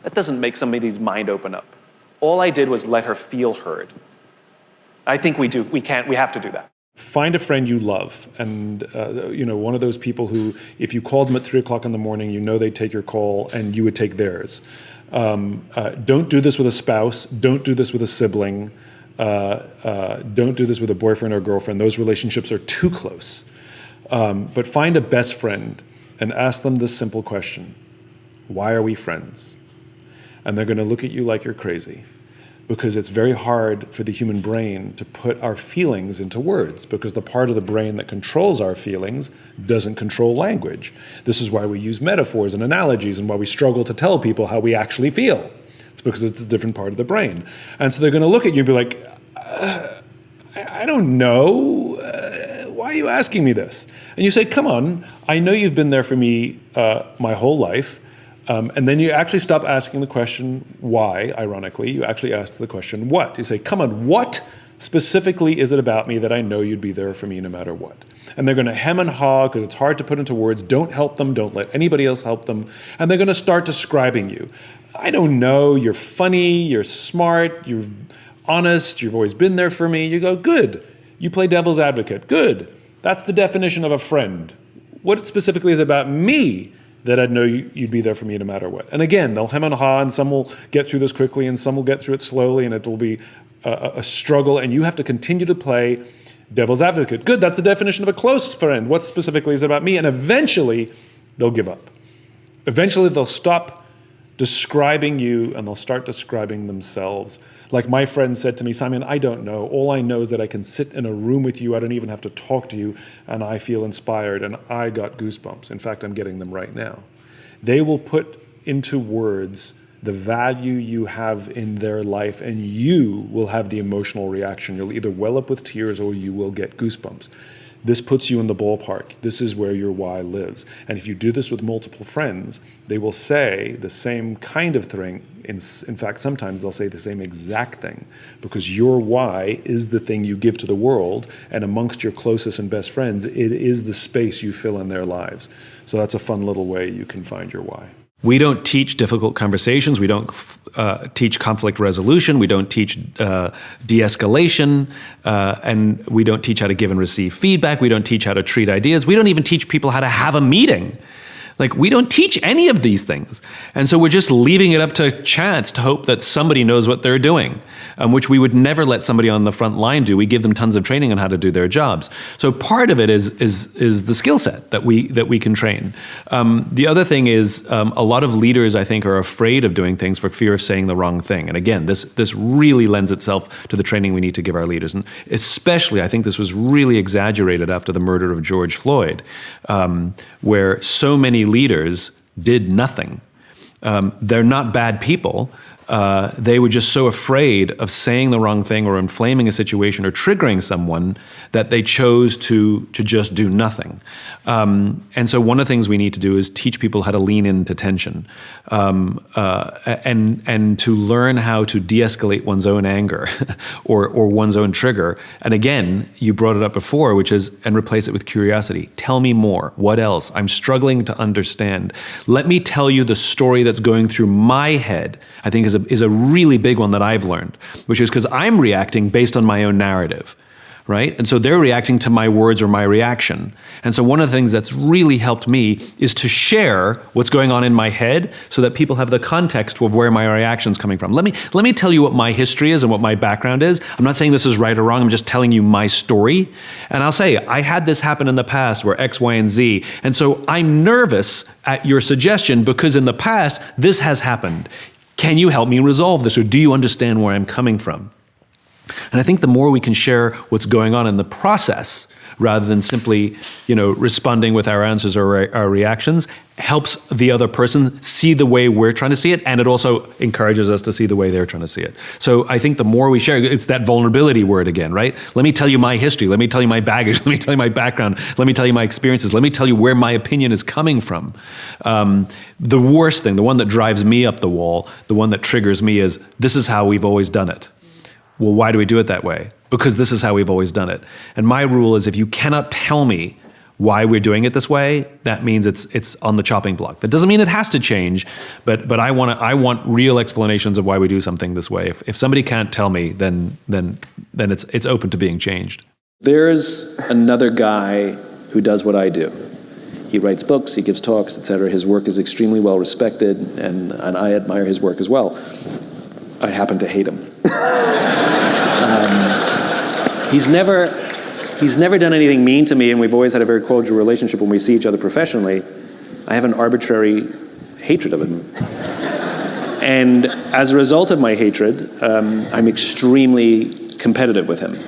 That doesn't make somebody's mind open up. All I did was let her feel heard. I think we have to do that. Find a friend you love, and one of those people who, if you called them at 3:00 in the morning, you know they'd take your call and you would take theirs. Don't do this with a spouse. Don't do this with a sibling. Don't do this with a boyfriend or girlfriend. Those relationships are too close. But find a best friend and ask them this simple question: why are we friends? And they're going to look at you like you're crazy, because it's very hard for the human brain to put our feelings into words, because the part of the brain that controls our feelings doesn't control language. This is why we use metaphors and analogies, and why we struggle to tell people how we actually feel. It's because it's a different part of the brain. And so they're going to look at you and be like, I don't know. Why are you asking me this? And you say, come on, I know you've been there for me my whole life. And then you actually stop asking the question why, ironically. You actually ask the question what. You say, come on, what specifically is it about me that I know you'd be there for me no matter what? And they're going to hem and haw because it's hard to put into words. Don't help them. Don't let anybody else help them. And they're going to start describing you. I don't know. You're funny. You're smart. You're honest. You've always been there for me. You go, good. You play devil's advocate. Good. That's the definition of a friend. What specifically is about me that I'd know you'd be there for me no matter what? And again, they'll hem and haw, and some will get through this quickly, and some will get through it slowly, and it'll be a struggle, and you have to continue to play devil's advocate. Good, that's the definition of a close friend. What specifically is it about me? And eventually, they'll give up. Eventually, they'll stop describing you, and they'll start describing themselves. Like my friend said to me, Simon, I don't know. All I know is that I can sit in a room with you. I don't even have to talk to you, and I feel inspired, and I got goosebumps. In fact, I'm getting them right now. They will put into words the value you have in their life, and you will have the emotional reaction. You'll either well up with tears or you will get goosebumps. This puts you in the ballpark. This is where your why lives. And if you do this with multiple friends, they will say the same kind of thing. In fact, sometimes they'll say the same exact thing, because your why is the thing you give to the world, and amongst your closest and best friends, it is the space you fill in their lives. So that's a fun little way you can find your why. We don't teach difficult conversations. We don't teach conflict resolution. We don't teach de-escalation. And we don't teach how to give and receive feedback. We don't teach how to treat ideas. We don't even teach people how to have a meeting. Like, we don't teach any of these things. And so we're just leaving it up to chance to hope that somebody knows what they're doing, which we would never let somebody on the front line do. We give them tons of training on how to do their jobs. So part of it is the skill set that we can train. The other thing is a lot of leaders, I think, are afraid of doing things for fear of saying the wrong thing. And again, this really lends itself to the training we need to give our leaders. And especially, I think this was really exaggerated after the murder of George Floyd, where so many leaders did nothing. They're not bad people, they were just so afraid of saying the wrong thing or inflaming a situation or triggering someone that they chose to just do nothing. And so one of the things we need to do is teach people how to lean into tension, and to learn how to de-escalate one's own anger or one's own trigger. And again, you brought it up before, which is, and replace it with curiosity. Tell me more. What else? I'm struggling to understand. Let me tell you the story that's going through my head, I think is a really big one that I've learned, which is because I'm reacting based on my own narrative, right? And so they're reacting to my words or my reaction. And so one of the things that's really helped me is to share what's going on in my head so that people have the context of where my reaction's coming from. Let me tell you what my history is and what my background is. I'm not saying this is right or wrong, I'm just telling you my story. And I'll say, I had this happen in the past where X, Y, and Z. And so I'm nervous at your suggestion because in the past, this has happened. Can you help me resolve this, or do you understand where I'm coming from? And I think the more we can share what's going on in the process, rather than simply, responding with our answers or our reactions, helps the other person see the way we're trying to see it, and it also encourages us to see the way they're trying to see it. So I think the more we share, it's that vulnerability word again, right? Let me tell you my history, let me tell you my baggage, let me tell you my background, let me tell you my experiences, let me tell you where my opinion is coming from. The worst thing, the one that drives me up the wall, the one that triggers me is, this is how we've always done it. Well, why do we do it that way? Because this is how we've always done it. And my rule is, if you cannot tell me why we're doing it this way, that means it's on the chopping block. That doesn't mean it has to change, but I want real explanations of why we do something this way. If somebody can't tell me, then it's open to being changed. There's another guy who does what I do. He writes books, he gives talks, etc. His work is extremely well respected, and I admire his work as well. I happen to hate him. He's never done anything mean to me, and we've always had a very cordial relationship when we see each other professionally. I have an arbitrary hatred of him. And as a result of my hatred, I'm extremely competitive with him.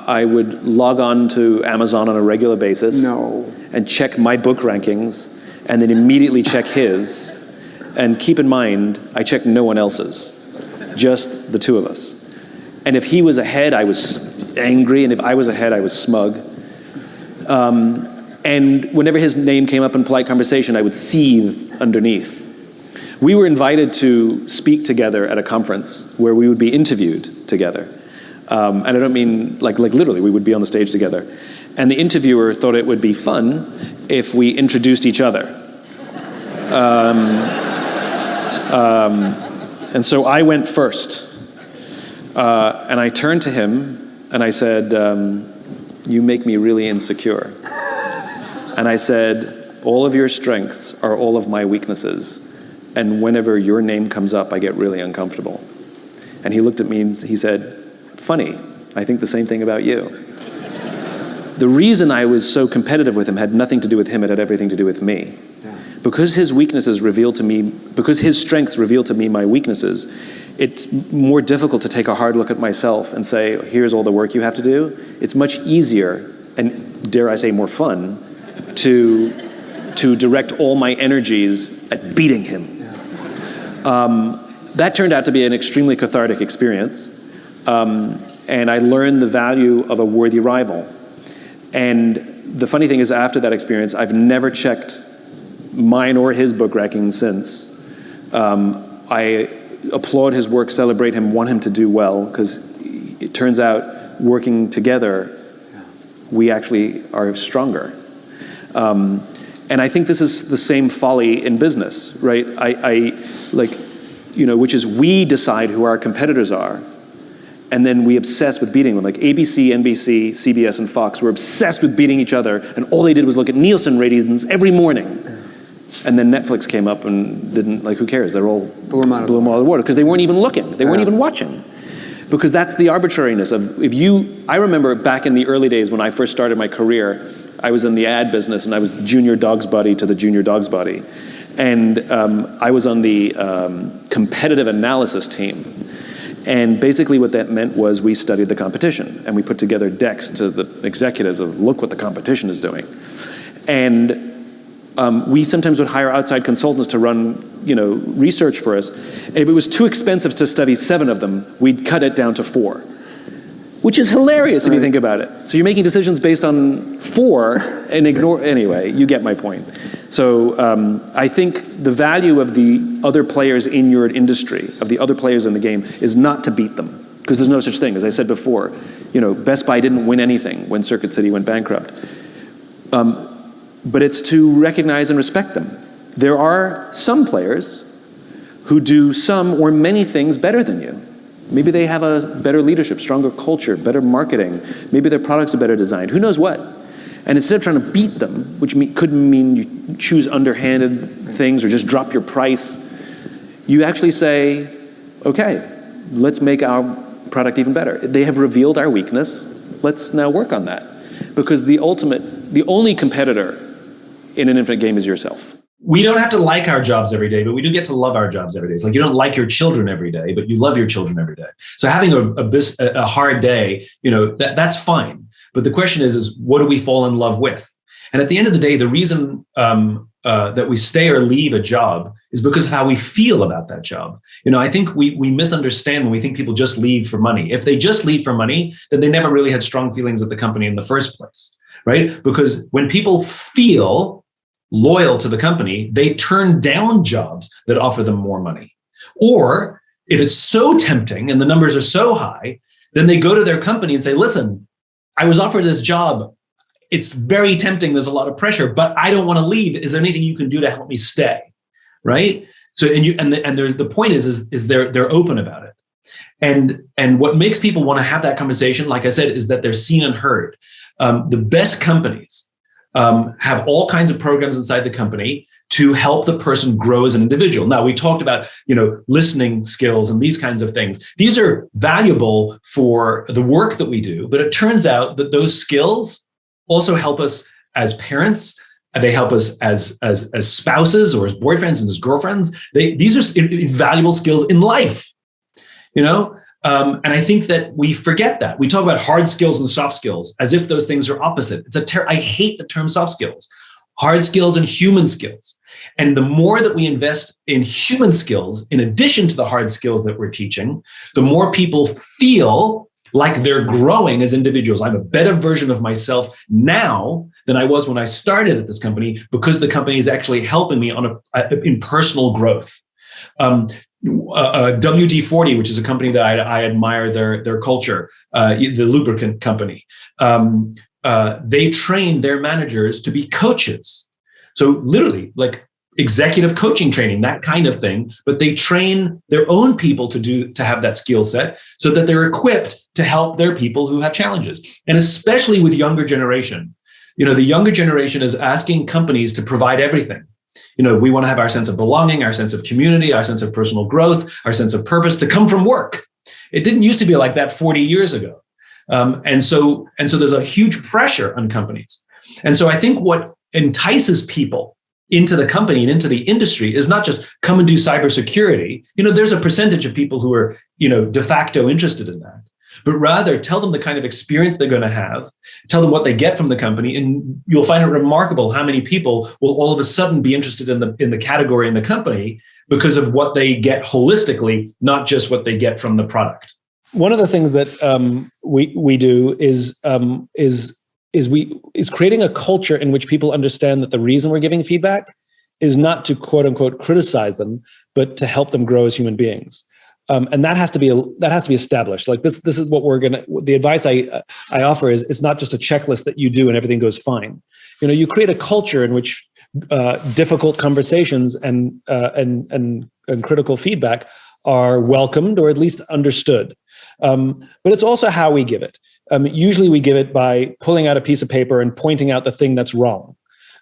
I would log on to Amazon on a regular basis and check my book rankings, and then immediately check his. And keep in mind, I checked no one else's, just the two of us. And if he was ahead, I was angry, and if I was ahead, I was smug. And whenever his name came up in polite conversation, I would seethe underneath. We were invited to speak together at a conference where we would be interviewed together. And I don't mean like literally, we would be on the stage together. And the interviewer thought it would be fun if we introduced each other. And so I went first, and I turned to him and I said, you make me really insecure. And I said, all of your strengths are all of my weaknesses, and whenever your name comes up, I get really uncomfortable. And he looked at me and he said, funny, I think the same thing about you. The reason I was so competitive with him had nothing to do with him, it had everything to do with me. Because his weaknesses revealed to me, because his strengths revealed to me my weaknesses, it's more difficult to take a hard look at myself and say, here's all the work you have to do. It's much easier, and dare I say more fun, to direct all my energies at beating him. That turned out to be an extremely cathartic experience, and I learned the value of a worthy rival. And the funny thing is, after that experience, I've never checked mine or his book ranking since. I applaud his work, celebrate him, want him to do well, because it turns out working together, we actually are stronger. And I think this is the same folly in business, right? Which is we decide who our competitors are, and then we obsess with beating them. Like ABC, NBC, CBS, and Fox were obsessed with beating each other, and all they did was look at Nielsen ratings every morning. And then Netflix came up and didn't, who cares? They're all blew them out of the water because they weren't even looking. They weren't even watching. Because that's the arbitrariness of, I remember back in the early days when I first started my career, I was in the ad business and I was junior dog's buddy to the junior dog's buddy. And I was on the competitive analysis team. And basically what that meant was we studied the competition and we put together decks to the executives of, look what the competition is doing. And We sometimes would hire outside consultants to run, research for us. And if it was too expensive to study 7 of them, we'd cut it down to 4, which is hilarious if you think about it. So you're making decisions based on 4 and anyway, you get my point. So I think the value of the other players in your industry, of the other players in the game, is not to beat them, because there's no such thing. As I said before, Best Buy didn't win anything when Circuit City went bankrupt. But it's to recognize and respect them. There are some players who do some or many things better than you. Maybe they have a better leadership, stronger culture, better marketing. Maybe their products are better designed. Who knows what? And instead of trying to beat them, which could mean you choose underhanded things or just drop your price, you actually say, okay, let's make our product even better. They have revealed our weakness. Let's now work on that. Because the only competitor in an infinite game is yourself. We don't have to like our jobs every day, but we do get to love our jobs every day. It's like you don't like your children every day, but you love your children every day. So having a hard day, that's fine. But the question is what do we fall in love with? And at the end of the day, the reason that we stay or leave a job is because of how we feel about that job. I think we misunderstand when we think people just leave for money. If they just leave for money, then they never really had strong feelings at the company in the first place, right? Because when people feel loyal to the company, they turn down jobs that offer them more money. Or if it's so tempting and the numbers are so high, then they go to their company and say, listen, I was offered this job. It's very tempting. There's a lot of pressure, but I don't want to leave. Is there anything you can do to help me stay? Right? So, there's the point is they're open about it. And what makes people want to have that conversation, like I said, is that they're seen and heard. The best companies have all kinds of programs inside the company to help the person grow as an individual. Now, we talked about, listening skills and these kinds of things. These are valuable for the work that we do, but it turns out that those skills also help us as parents. They help us as spouses or as boyfriends and as girlfriends. These are valuable skills in life, And I think that we forget that. We talk about hard skills and soft skills as if those things are opposite. I hate the term soft skills. Hard skills and human skills. And the more that we invest in human skills, in addition to the hard skills that we're teaching, the more people feel like they're growing as individuals. I'm a better version of myself now than I was when I started at this company, because the company is actually helping me in personal growth. WD-40, which is a company that I admire their culture, the lubricant company. They train their managers to be coaches. So literally like executive coaching training, that kind of thing, but they train their own people to have that skill set so that they're equipped to help their people who have challenges. And especially with younger generation, the younger generation is asking companies to provide everything. We want to have our sense of belonging, our sense of community, our sense of personal growth, our sense of purpose to come from work. It didn't used to be like that 40 years ago. And so there's a huge pressure on companies. And so I think what entices people into the company and into the industry is not just come and do cybersecurity. There's a percentage of people who are, de facto interested in that, but rather tell them the kind of experience they're going to have, tell them what they get from the company, and you'll find it remarkable how many people will all of a sudden be interested in the category in the company because of what they get holistically, not just what they get from the product. One of the things that we do is creating a culture in which people understand that the reason we're giving feedback is not to quote unquote criticize them, but to help them grow as human beings. And that has to be established. Like this is what the advice I offer is it's not just a checklist that you do and everything goes fine. You create a culture in which difficult conversations and critical feedback are welcomed or at least understood. But it's also how we give it. Usually we give it by pulling out a piece of paper and pointing out the thing that's wrong.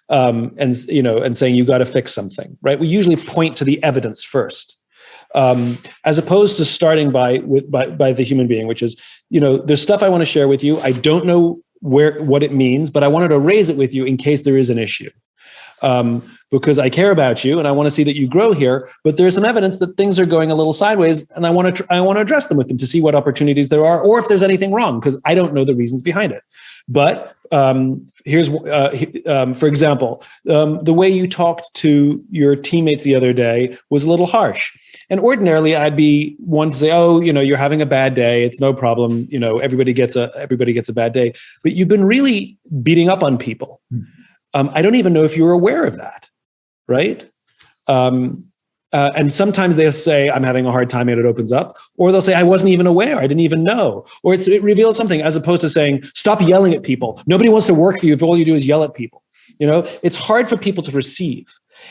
And saying you got to fix something, right? We usually point to the evidence first. As opposed to starting by the human being, which is, there's stuff I want to share with you. I don't know what it means, but I wanted to raise it with you in case there is an issue. because I care about you and I want to see that you grow here. But there's some evidence that things are going a little sideways, and I want to address them with them to see what opportunities there are, or if there's anything wrong, because I don't know the reasons behind it. But here's, for example, the way you talked to your teammates the other day was a little harsh. And ordinarily, I'd be one to say, "Oh, you're having a bad day. It's no problem. Everybody gets a bad day." But you've been really beating up on people. I don't even know if you were aware of that, right? And sometimes they'll say, "I'm having a hard time," and it opens up, or they'll say, "I wasn't even aware. I didn't even know," or it reveals something, as opposed to saying, "Stop yelling at people. Nobody wants to work for you if all you do is yell at people." It's hard for people to receive.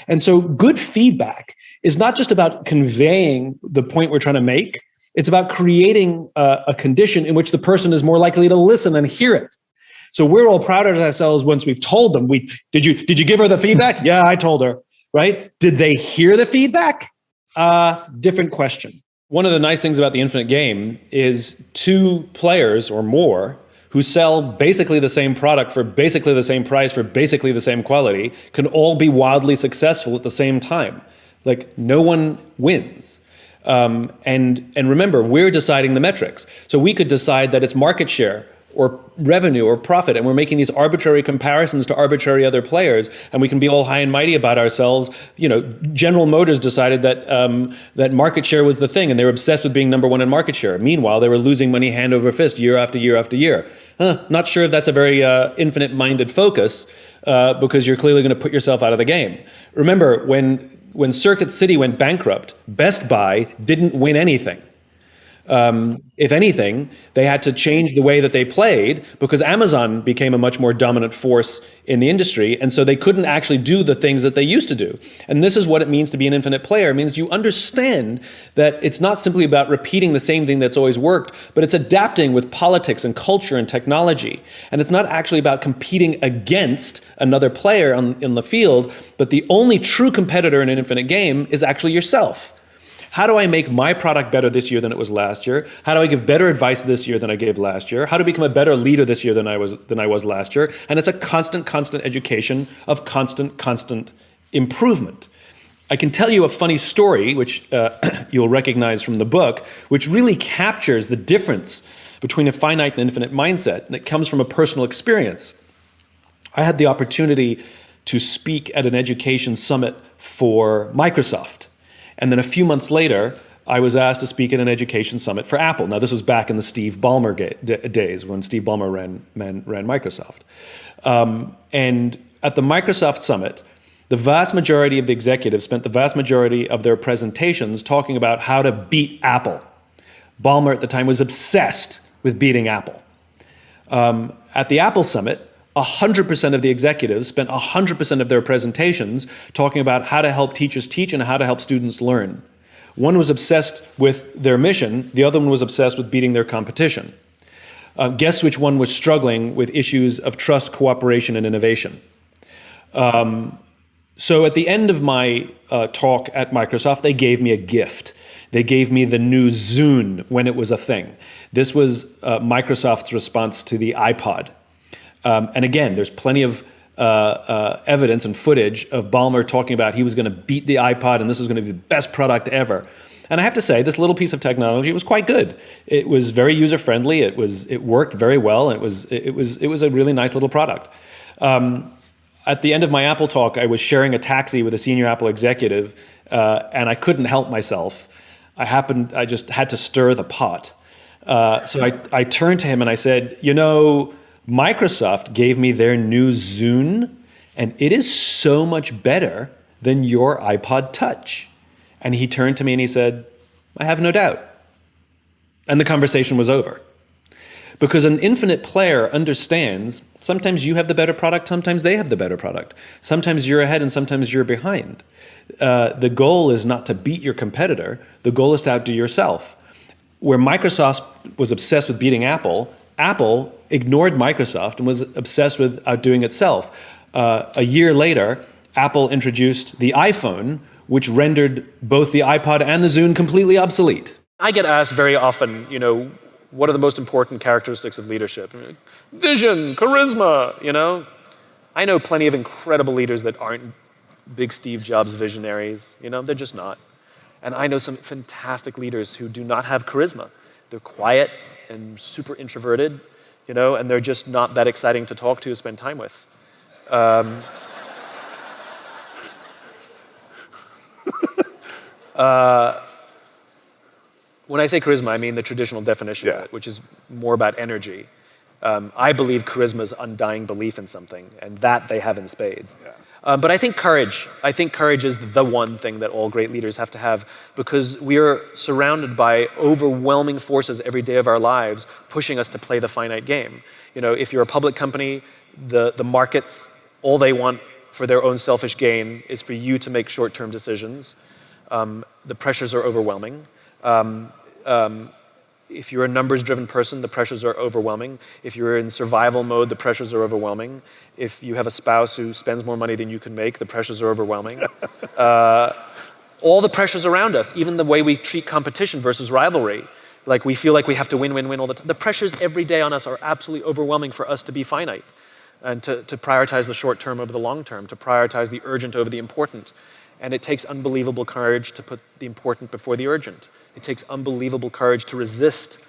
And so good feedback is not just about conveying the point we're trying to make. It's about creating a condition in which the person is more likely to listen and hear it. So we're all proud of ourselves once we've told them, did you give her the feedback? Yeah, I told her, right? Did they hear the feedback? Different question. One of the nice things about the infinite game is two players or more who sell basically the same product for basically the same price for basically the same quality can all be wildly successful at the same time. Like, no one wins. And remember, we're deciding the metrics. So we could decide that it's market share or revenue or profit, and we're making these arbitrary comparisons to arbitrary other players, and we can be all high and mighty about ourselves. General Motors decided that that market share was the thing, and they were obsessed with being number one in market share. Meanwhile, they were losing money hand over fist year after year after year. Not sure if that's a very infinite-minded focus, because you're clearly going to put yourself out of the game. Remember, when Circuit City went bankrupt, Best Buy didn't win anything. If anything, they had to change the way that they played because Amazon became a much more dominant force in the industry. And so they couldn't actually do the things that they used to do. And this is what it means to be an infinite player. It means you understand that it's not simply about repeating the same thing that's always worked, but it's adapting with politics and culture and technology. And it's not actually about competing against another player in the field, but the only true competitor in an infinite game is actually yourself. How do I make my product better this year than it was last year? How do I give better advice this year than I gave last year? How to become a better leader this year than I was last year? And it's a constant education of constant improvement. I can tell you a funny story, which you'll recognize from the book, which really captures the difference between a finite and infinite mindset, and it comes from a personal experience. I had the opportunity to speak at an education summit for Microsoft. And then a few months later, I was asked to speak at an education summit for Apple. Now, this was back in the Steve Ballmer days when Steve Ballmer ran Microsoft. And at the Microsoft summit, the vast majority of the executives spent the vast majority of their presentations talking about how to beat Apple. Ballmer at the time was obsessed with beating Apple. At the Apple summit, 100% of the executives spent 100% of their presentations talking about how to help teachers teach and how to help students learn. One was obsessed with their mission. The other one was obsessed with beating their competition. Guess which one was struggling with issues of trust, cooperation, and innovation? So at the end of my talk at Microsoft, they gave me a gift. They gave me the new Zune when it was a thing. This was Microsoft's response to the iPod. And again, there's plenty of evidence and footage of Ballmer talking about he was going to beat the iPod and this was going to be the best product ever. And I have to say, this little piece of technology was quite good. It was very user friendly. It worked very well. And it was a really nice little product. At the end of my Apple talk, I was sharing a taxi with a senior Apple executive, and I couldn't help myself. I just had to stir the pot. So I turned to him and I said, Microsoft gave me their new Zune, and it is so much better than your iPod Touch. And he turned to me and he said, I have no doubt. And the conversation was over. Because an infinite player understands sometimes you have the better product, sometimes they have the better product. Sometimes you're ahead and sometimes you're behind. The goal is not to beat your competitor. The goal is to outdo yourself. Where Microsoft was obsessed with beating Apple, Apple ignored Microsoft and was obsessed with outdoing itself. A year later, Apple introduced the iPhone, which rendered both the iPod and the Zune completely obsolete. I get asked very often, what are the most important characteristics of leadership? Vision, charisma, I know plenty of incredible leaders that aren't big Steve Jobs visionaries. You know, they're just not. And I know some fantastic leaders who do not have charisma. They're quiet and super introverted, you know, and they're just not that exciting to talk to, spend time with. When I say charisma, I mean the traditional definition of it, which is more about energy. I believe charisma is undying belief in something, and that they have in spades. But I think courage is the one thing that all great leaders have to have, because we are surrounded by overwhelming forces every day of our lives pushing us to play the finite game. You know, if you're a public company, the markets, all they want for their own selfish gain is for you to make short-term decisions. The pressures are overwhelming. If you're a numbers-driven person, the pressures are overwhelming. If you're in survival mode, the pressures are overwhelming. If you have a spouse who spends more money than you can make, the pressures are overwhelming. All the pressures around us, even the way we treat competition versus rivalry, like we feel like we have to win all the time. The pressures every day on us are absolutely overwhelming for us to be finite and to prioritize the short term over the long term, to prioritize the urgent over the important. And it takes unbelievable courage to put the important before the urgent. It takes unbelievable courage to resist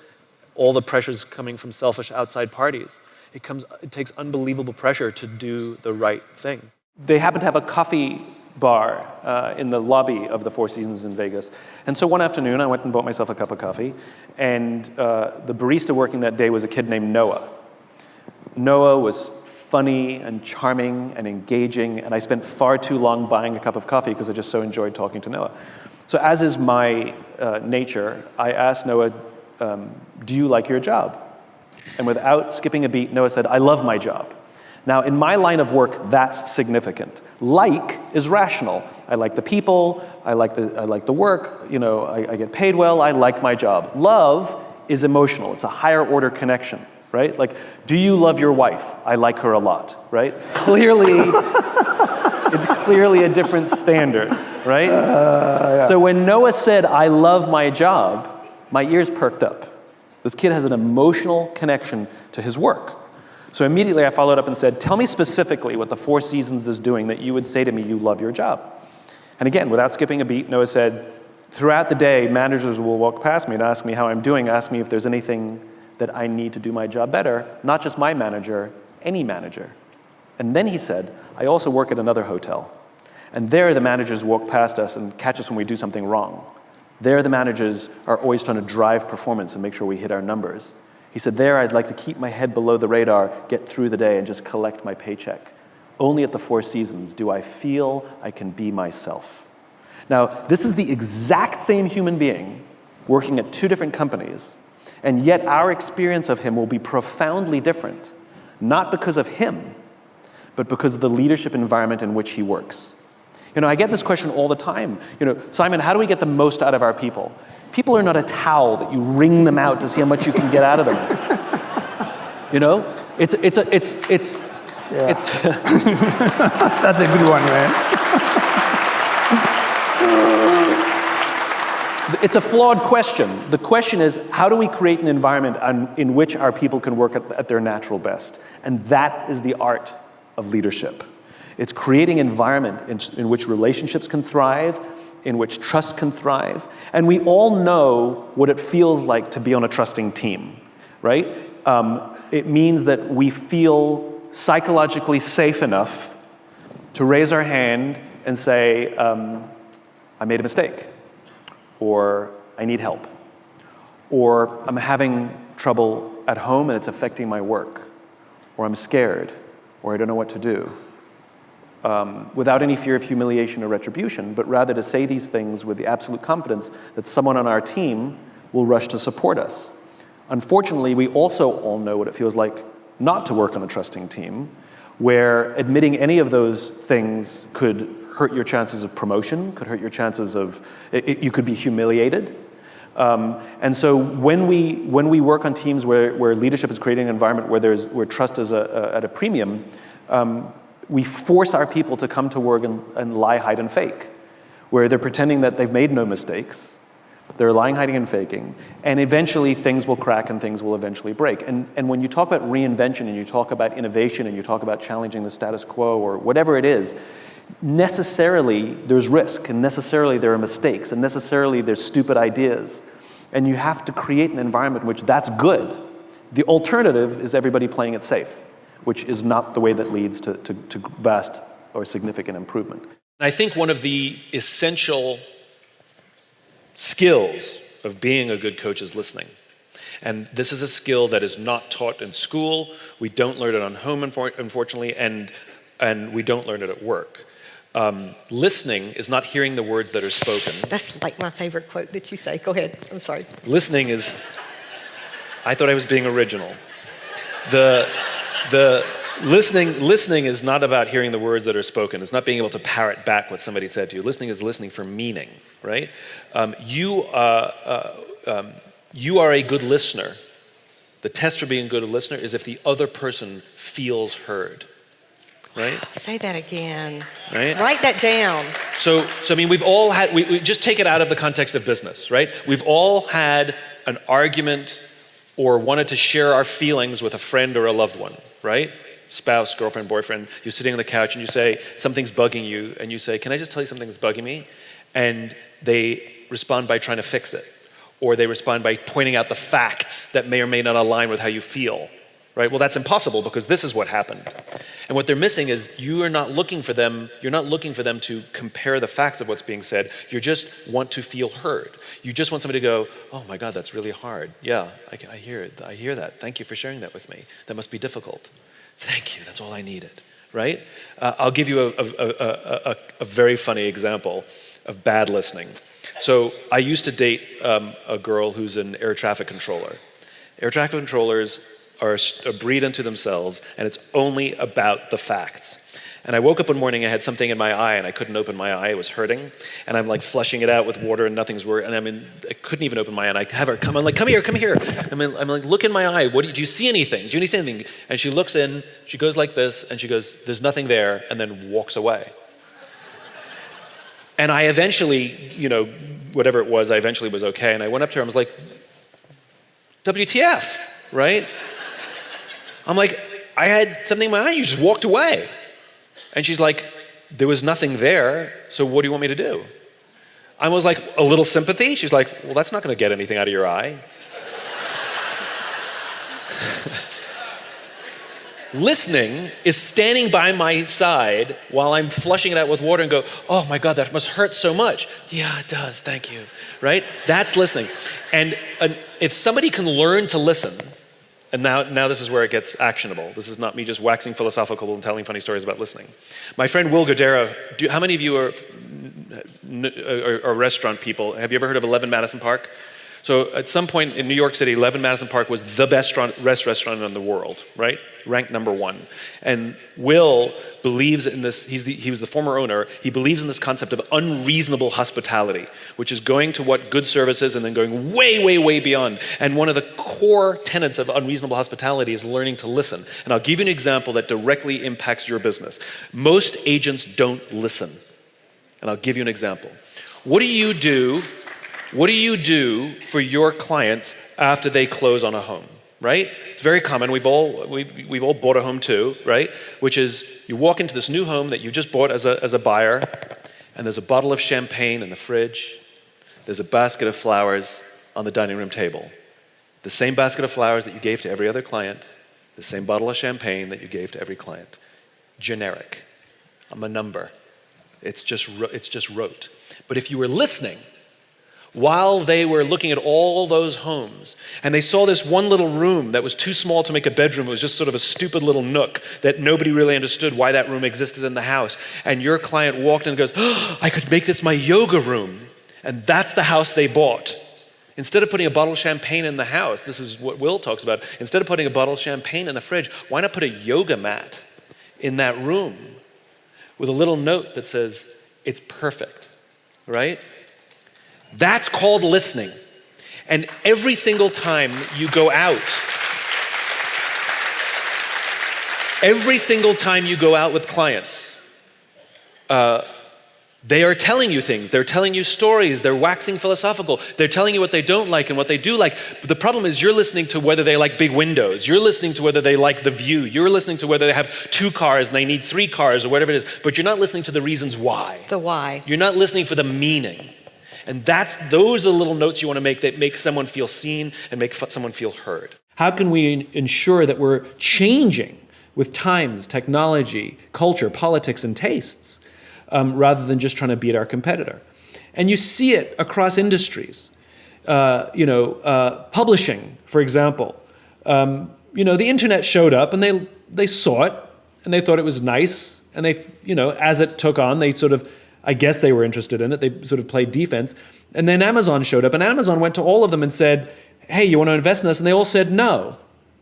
all the pressures coming from selfish outside parties. It takes unbelievable pressure to do the right thing. They happened to have a coffee bar in the lobby of the Four Seasons in Vegas. And so one afternoon, I went and bought myself a cup of coffee. And the barista working that day was a kid named Noah. Noah was funny and charming and engaging, and I spent far too long buying a cup of coffee because I just so enjoyed talking to Noah. So as is my nature, I asked Noah, do you like your job? And without skipping a beat, Noah said, I love my job. Now, in my line of work, that's significant. Like is rational. I like the people, I like the work, you know, I get paid well, I like my job. Love is emotional, it's a higher order connection. Right? Like, do you love your wife? I like her a lot, right? Clearly, it's clearly a different standard, right? So when Noah said, I love my job, my ears perked up. This kid has an emotional connection to his work. So immediately I followed up and said, tell me specifically what the Four Seasons is doing that you would say to me, you love your job. And again, without skipping a beat, Noah said, throughout the day, managers will walk past me and ask me how I'm doing, ask me if there's anything that I need to do my job better, not just my manager, any manager. And then he said, I also work at another hotel. And there the managers walk past us and catch us when we do something wrong. There the managers are always trying to drive performance and make sure we hit our numbers. He said, there I'd like to keep my head below the radar, get through the day and just collect my paycheck. Only at the Four Seasons do I feel I can be myself. Now, this is the exact same human being working at two different companies. And yet our experience of him will be profoundly different, not because of him, but because of the leadership environment in which he works. You know, I get this question all the time. You know, Simon, how do we get the most out of our people? People are not a towel that you wring them out to see how much you can get out of them. You know, it's That's a good one, man. It's a flawed question. The question is, how do we create an environment in which our people can work at their natural best? And that is the art of leadership. It's creating an environment in which relationships can thrive, in which trust can thrive. And we all know what it feels like to be on a trusting team, right? It means that we feel psychologically safe enough to raise our hand and say, I made a mistake. Or I need help, or I'm having trouble at home and it's affecting my work, or I'm scared, or I don't know what to do, without any fear of humiliation or retribution, but rather to say these things with the absolute confidence that someone on our team will rush to support us. Unfortunately, we also all know what it feels like not to work on a trusting team, where admitting any of those things could hurt your chances of promotion, could hurt your chances of, you could be humiliated. And so when we work on teams where leadership is creating an environment where trust is at a premium, we force our people to come to work and lie, hide, and fake, where they're pretending that they've made no mistakes, They're lying, hiding, and faking. And eventually things will crack and things will eventually break. And when you talk about reinvention and you talk about innovation and you talk about challenging the status quo or whatever it is, necessarily there's risk, and necessarily there are mistakes, and necessarily there's stupid ideas. And you have to create an environment in which that's good. The alternative is everybody playing it safe, which is not the way that leads to vast or significant improvement. I think one of the essential skills of being a good coach is listening. And this is a skill that is not taught in school. We don't learn it on home, unfortunately, and we don't learn it at work. Listening is not hearing the words that are spoken. That's like my favorite quote that you say. Go ahead. I'm sorry. Listening is, I thought I was being original. The listening is not about hearing the words that are spoken. It's not being able to parrot back what somebody said to you. Listening is listening for meaning, right? You are a good listener. The test for being a good listener is if the other person feels heard, right? Say that again. Right? Write that down. So I mean, we've all had, we just take it out of the context of business, right? We've all had an argument or wanted to share our feelings with a friend or a loved one, right? Spouse, girlfriend, boyfriend. You're sitting on the couch and you say, something's bugging you, and you say, can I just tell you something that's bugging me? And they respond by trying to fix it. Or they respond by pointing out the facts that may or may not align with how you feel, right? Well, that's impossible because this is what happened. And what they're missing is you're not looking for them to compare the facts of what's being said. You just want to feel heard. You just want somebody to go, oh my God, that's really hard. Yeah, I hear it. I hear that. Thank you for sharing that with me. That must be difficult. Thank you, that's all I needed, right? I'll give you a very funny example of bad listening. So I used to date a girl who's an air traffic controller. Air traffic controllers are a breed unto themselves, and it's only about the facts. And I woke up one morning, I had something in my eye, and I couldn't open my eye, it was hurting. And I'm like flushing it out with water, and nothing's working. And I couldn't even open my eye, and I have her come, I'm like, come here. I'm like, look in my eye, do you see anything? Do you see anything? And she looks in, she goes like this, and she goes, there's nothing there, and then walks away. And I eventually, whatever it was, I eventually was okay. And I went up to her, I was like, WTF, right? I'm like, I had something in my eye, you just walked away. And she's like, there was nothing there, so what do you want me to do? I was like, a little sympathy? She's like, well, that's not gonna get anything out of your eye. Listening is standing by my side while I'm flushing it out with water and go, oh my God, that must hurt so much. Yeah, it does, thank you, right? That's listening. And if somebody can learn to listen, and now this is where it gets actionable. This is not me just waxing philosophical and telling funny stories about listening. My friend Will Guerrero, how many of you are restaurant people? Have you ever heard of 11 Madison Park? So at some point in New York City, 11 Madison Park was the best restaurant in the world, right? Ranked #1. And Will believes in this, he was the former owner, he believes in this concept of unreasonable hospitality, which is going to what good service is and then going way, way, way beyond. And one of the core tenets of unreasonable hospitality is learning to listen. And I'll give you an example that directly impacts your business. Most agents don't listen. And I'll give you an example. What do you do for your clients after they close on a home, right? It's very common. We've all bought a home too, right? Which is you walk into this new home that you just bought as a buyer, and there's a bottle of champagne in the fridge. There's a basket of flowers on the dining room table. The same basket of flowers that you gave to every other client, the same bottle of champagne that you gave to every client. Generic. I'm a number. It's just rote. But if you were listening, while they were looking at all those homes, and they saw this one little room that was too small to make a bedroom, it was just sort of a stupid little nook that nobody really understood why that room existed in the house, and your client walked in and goes, oh, I could make this my yoga room, and that's the house they bought. Instead of putting a bottle of champagne in the house, this is what Will talks about, instead of putting a bottle of champagne in the fridge, why not put a yoga mat in that room with a little note that says, it's perfect, right? That's called listening. And every single time you go out with clients, They are telling you things. They're telling you stories. They're waxing philosophical. They're telling you what they don't like and what they do like. But the problem is you're listening to whether they like big windows. You're listening to whether they like the view. You're listening to whether they have 2 cars and they need 3 cars or whatever it is. But you're not listening to the reasons why. The why. You're not listening for the meaning. And those are the little notes you want to make that make someone feel seen and make someone feel heard. How can we ensure that we're changing with times, technology, culture, politics, and tastes, rather than just trying to beat our competitor? And you see it across industries. Publishing, for example. The internet showed up and they saw it and they thought it was nice. And they, as it took on, they sort of, I guess they were interested in it. They sort of played defense. And then Amazon showed up and Amazon went to all of them and said, hey, you want to invest in us? And they all said no.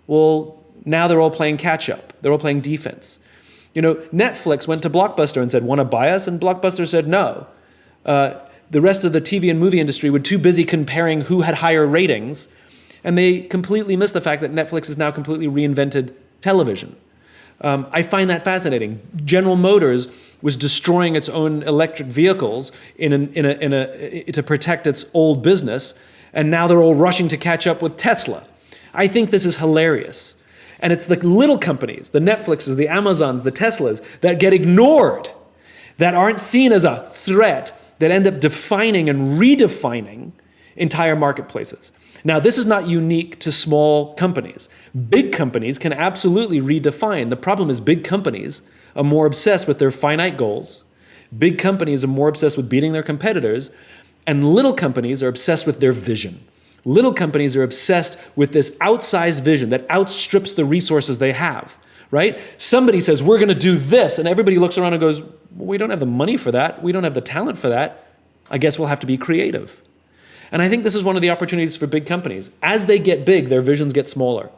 Well, now they're all playing catch up. They're all playing defense. Netflix went to Blockbuster and said, want to buy us? And Blockbuster said no. The rest of the TV and movie industry were too busy comparing who had higher ratings. And they completely missed the fact that Netflix has now completely reinvented television. I find that fascinating. General Motors was destroying its own electric vehicles to protect its old business, and now they're all rushing to catch up with Tesla. I think this is hilarious. And it's the little companies, the Netflixes, the Amazons, the Teslas, that get ignored, that aren't seen as a threat, that end up defining and redefining entire marketplaces. Now, this is not unique to small companies. Big companies can absolutely redefine. The problem is big companies are more obsessed with their finite goals. Big companies are more obsessed with beating their competitors. And little companies are obsessed with their vision. Little companies are obsessed with this outsized vision that outstrips the resources they have, right? Somebody says, we're going to do this. And everybody looks around and goes, well, we don't have the money for that. We don't have the talent for that. I guess we'll have to be creative. And I think this is one of the opportunities for big companies. As they get big, their visions get smaller.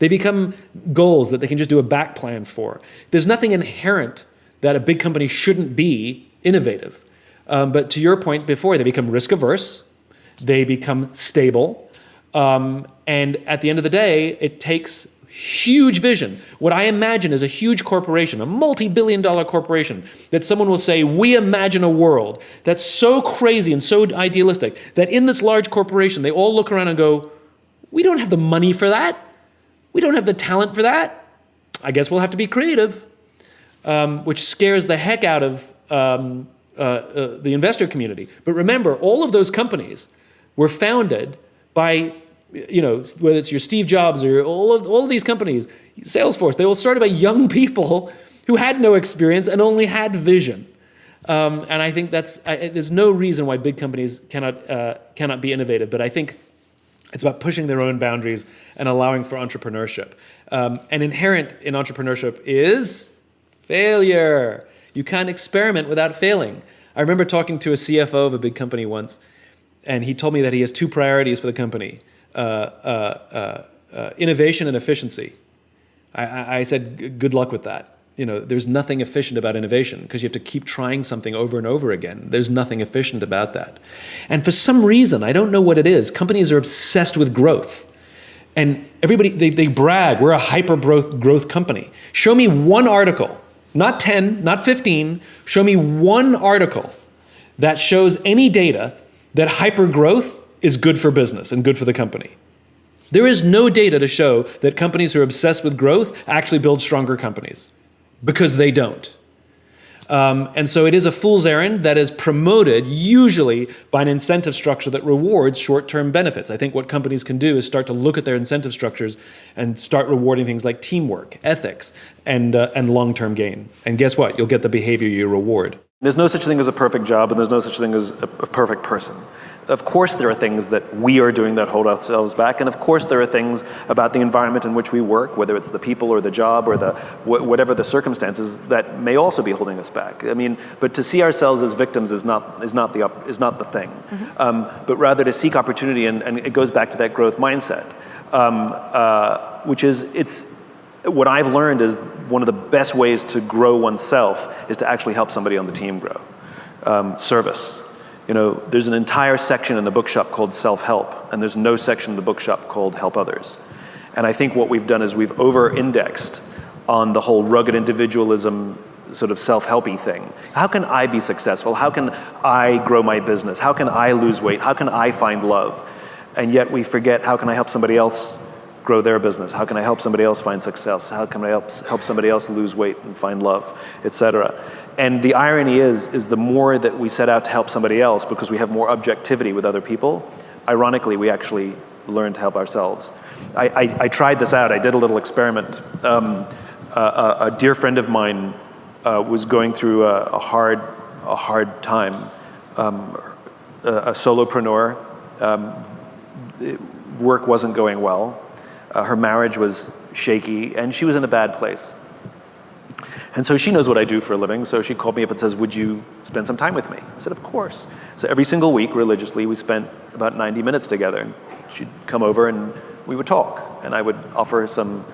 They become goals that they can just do a back plan for. There's nothing inherent that a big company shouldn't be innovative. But to your point before, they become risk averse, they become stable, and at the end of the day, it takes huge vision. What I imagine is a huge corporation, a multi-billion-dollar corporation, that someone will say, we imagine a world that's so crazy and so idealistic that in this large corporation, they all look around and go, we don't have the money for that. We don't have the talent for that. I guess we'll have to be creative, which scares the heck out of the investor community. But remember, all of those companies were founded by, whether it's your Steve Jobs or all of these companies, Salesforce, they all started by young people who had no experience and only had vision. And I think there's no reason why big companies cannot be innovative. But I think it's about pushing their own boundaries and allowing for entrepreneurship. And inherent in entrepreneurship is failure. You can't experiment without failing. I remember talking to a CFO of a big company once, and he told me that he has 2 priorities for the company, innovation and efficiency. I said, good luck with that. There's nothing efficient about innovation because you have to keep trying something over and over again. There's nothing efficient about that. And for some reason, I don't know what it is, companies are obsessed with growth. And everybody, they brag, we're a hyper-growth company. Show me one article, not 10, not 15, show me one article that shows any data that hyper-growth is good for business and good for the company. There is no data to show that companies who are obsessed with growth actually build stronger companies, because they don't. And so it is a fool's errand that is promoted usually by an incentive structure that rewards short-term benefits. I think what companies can do is start to look at their incentive structures and start rewarding things like teamwork, ethics, and long-term gain. And guess what? You'll get the behavior you reward. There's no such thing as a perfect job, and there's no such thing as a perfect person. Of course there are things that we are doing that hold ourselves back, and of course there are things about the environment in which we work, whether it's the people or the job or whatever the circumstances, that may also be holding us back. I mean, but to see ourselves as victims is not the thing. Mm-hmm. But rather to seek opportunity, and it goes back to that growth mindset, which is what I've learned is one of the best ways to grow oneself is to actually help somebody on the team grow. Service. There's an entire section in the bookshop called self-help, and there's no section in the bookshop called help others. And I think what we've done is we've over-indexed on the whole rugged individualism sort of self-helpy thing. How can I be successful? How can I grow my business? How can I lose weight? How can I find love? And yet we forget, how can I help somebody else grow their business? How can I help somebody else find success? How can I help somebody else lose weight and find love, etc.? And the irony is the more that we set out to help somebody else, because we have more objectivity with other people, ironically, we actually learn to help ourselves. I tried this out. I did a little experiment. A dear friend of mine was going through a hard time. A solopreneur. Work wasn't going well. Her marriage was shaky, and she was in a bad place. And so she knows what I do for a living, so she called me up and says, would you spend some time with me? I said, of course. So every single week, religiously, we spent about 90 minutes together. She'd come over and we would talk, and I would offer her some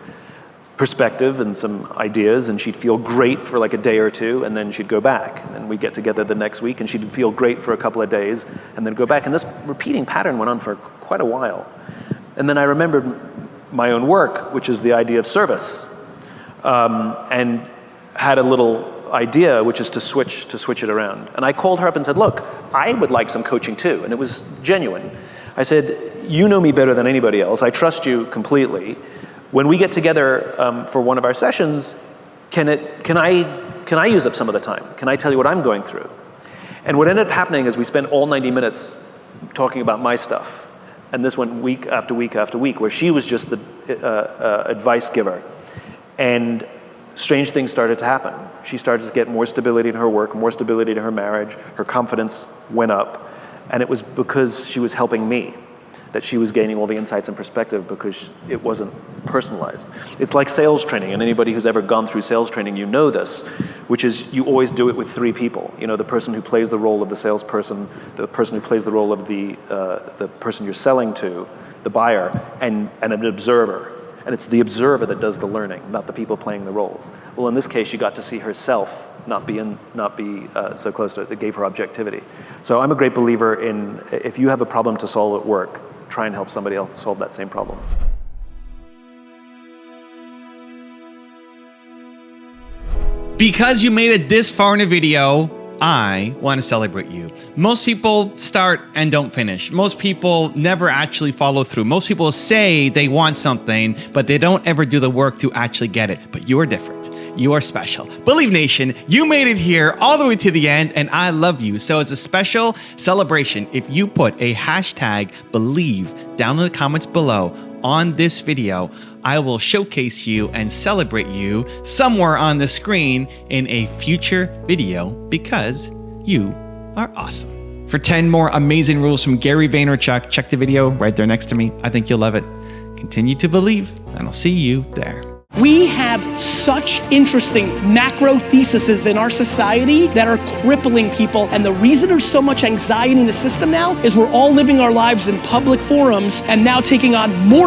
perspective and some ideas, and she'd feel great for like a day or two, and then she'd go back. And then we'd get together the next week, and she'd feel great for a couple of days, and then go back. And this repeating pattern went on for quite a while. And then I remembered my own work, which is the idea of service, and had a little idea, which is to switch it around. And I called her up and said, look, I would like some coaching too. And it was genuine. I said, you know me better than anybody else. I trust you completely. When we get together for one of our sessions, can I use up some of the time? Can I tell you what I'm going through? And what ended up happening is we spent all 90 minutes talking about my stuff. And this went week after week after week, where she was just the advice giver. And strange things started to happen. She started to get more stability in her work, more stability in her marriage. Her confidence went up. And it was because she was helping me that she was gaining all the insights and perspective, because it wasn't personalized. It's like sales training, and anybody who's ever gone through sales training, you know this, which is you always do it with three people. You know, the person who plays the role of the salesperson, the person who plays the role of the person you're selling to, the buyer, and an observer. And it's the observer that does the learning, not the people playing the roles. Well, in this case, she got to see herself not be so close to it. It gave her objectivity. So I'm a great believer in, if you have a problem to solve at work, try and help somebody else solve that same problem. Because you made it this far in a video, I want to celebrate you. Most people start and don't finish. Most people never actually follow through. Most people say they want something, but they don't ever do the work to actually get it. But you are different. You are special. Believe Nation, you made it here all the way to the end, and I love you. So as a special celebration, if you put a hashtag believe down in the comments below on this video, I will showcase you and celebrate you somewhere on the screen in a future video, because you are awesome. For 10 more amazing rules from Gary Vaynerchuk, check the video right there next to me. I think you'll love it. Continue to believe, and I'll see you there. We have such interesting macro theses in our society that are crippling people. And the reason there's so much anxiety in the system now is we're all living our lives in public forums and now taking on more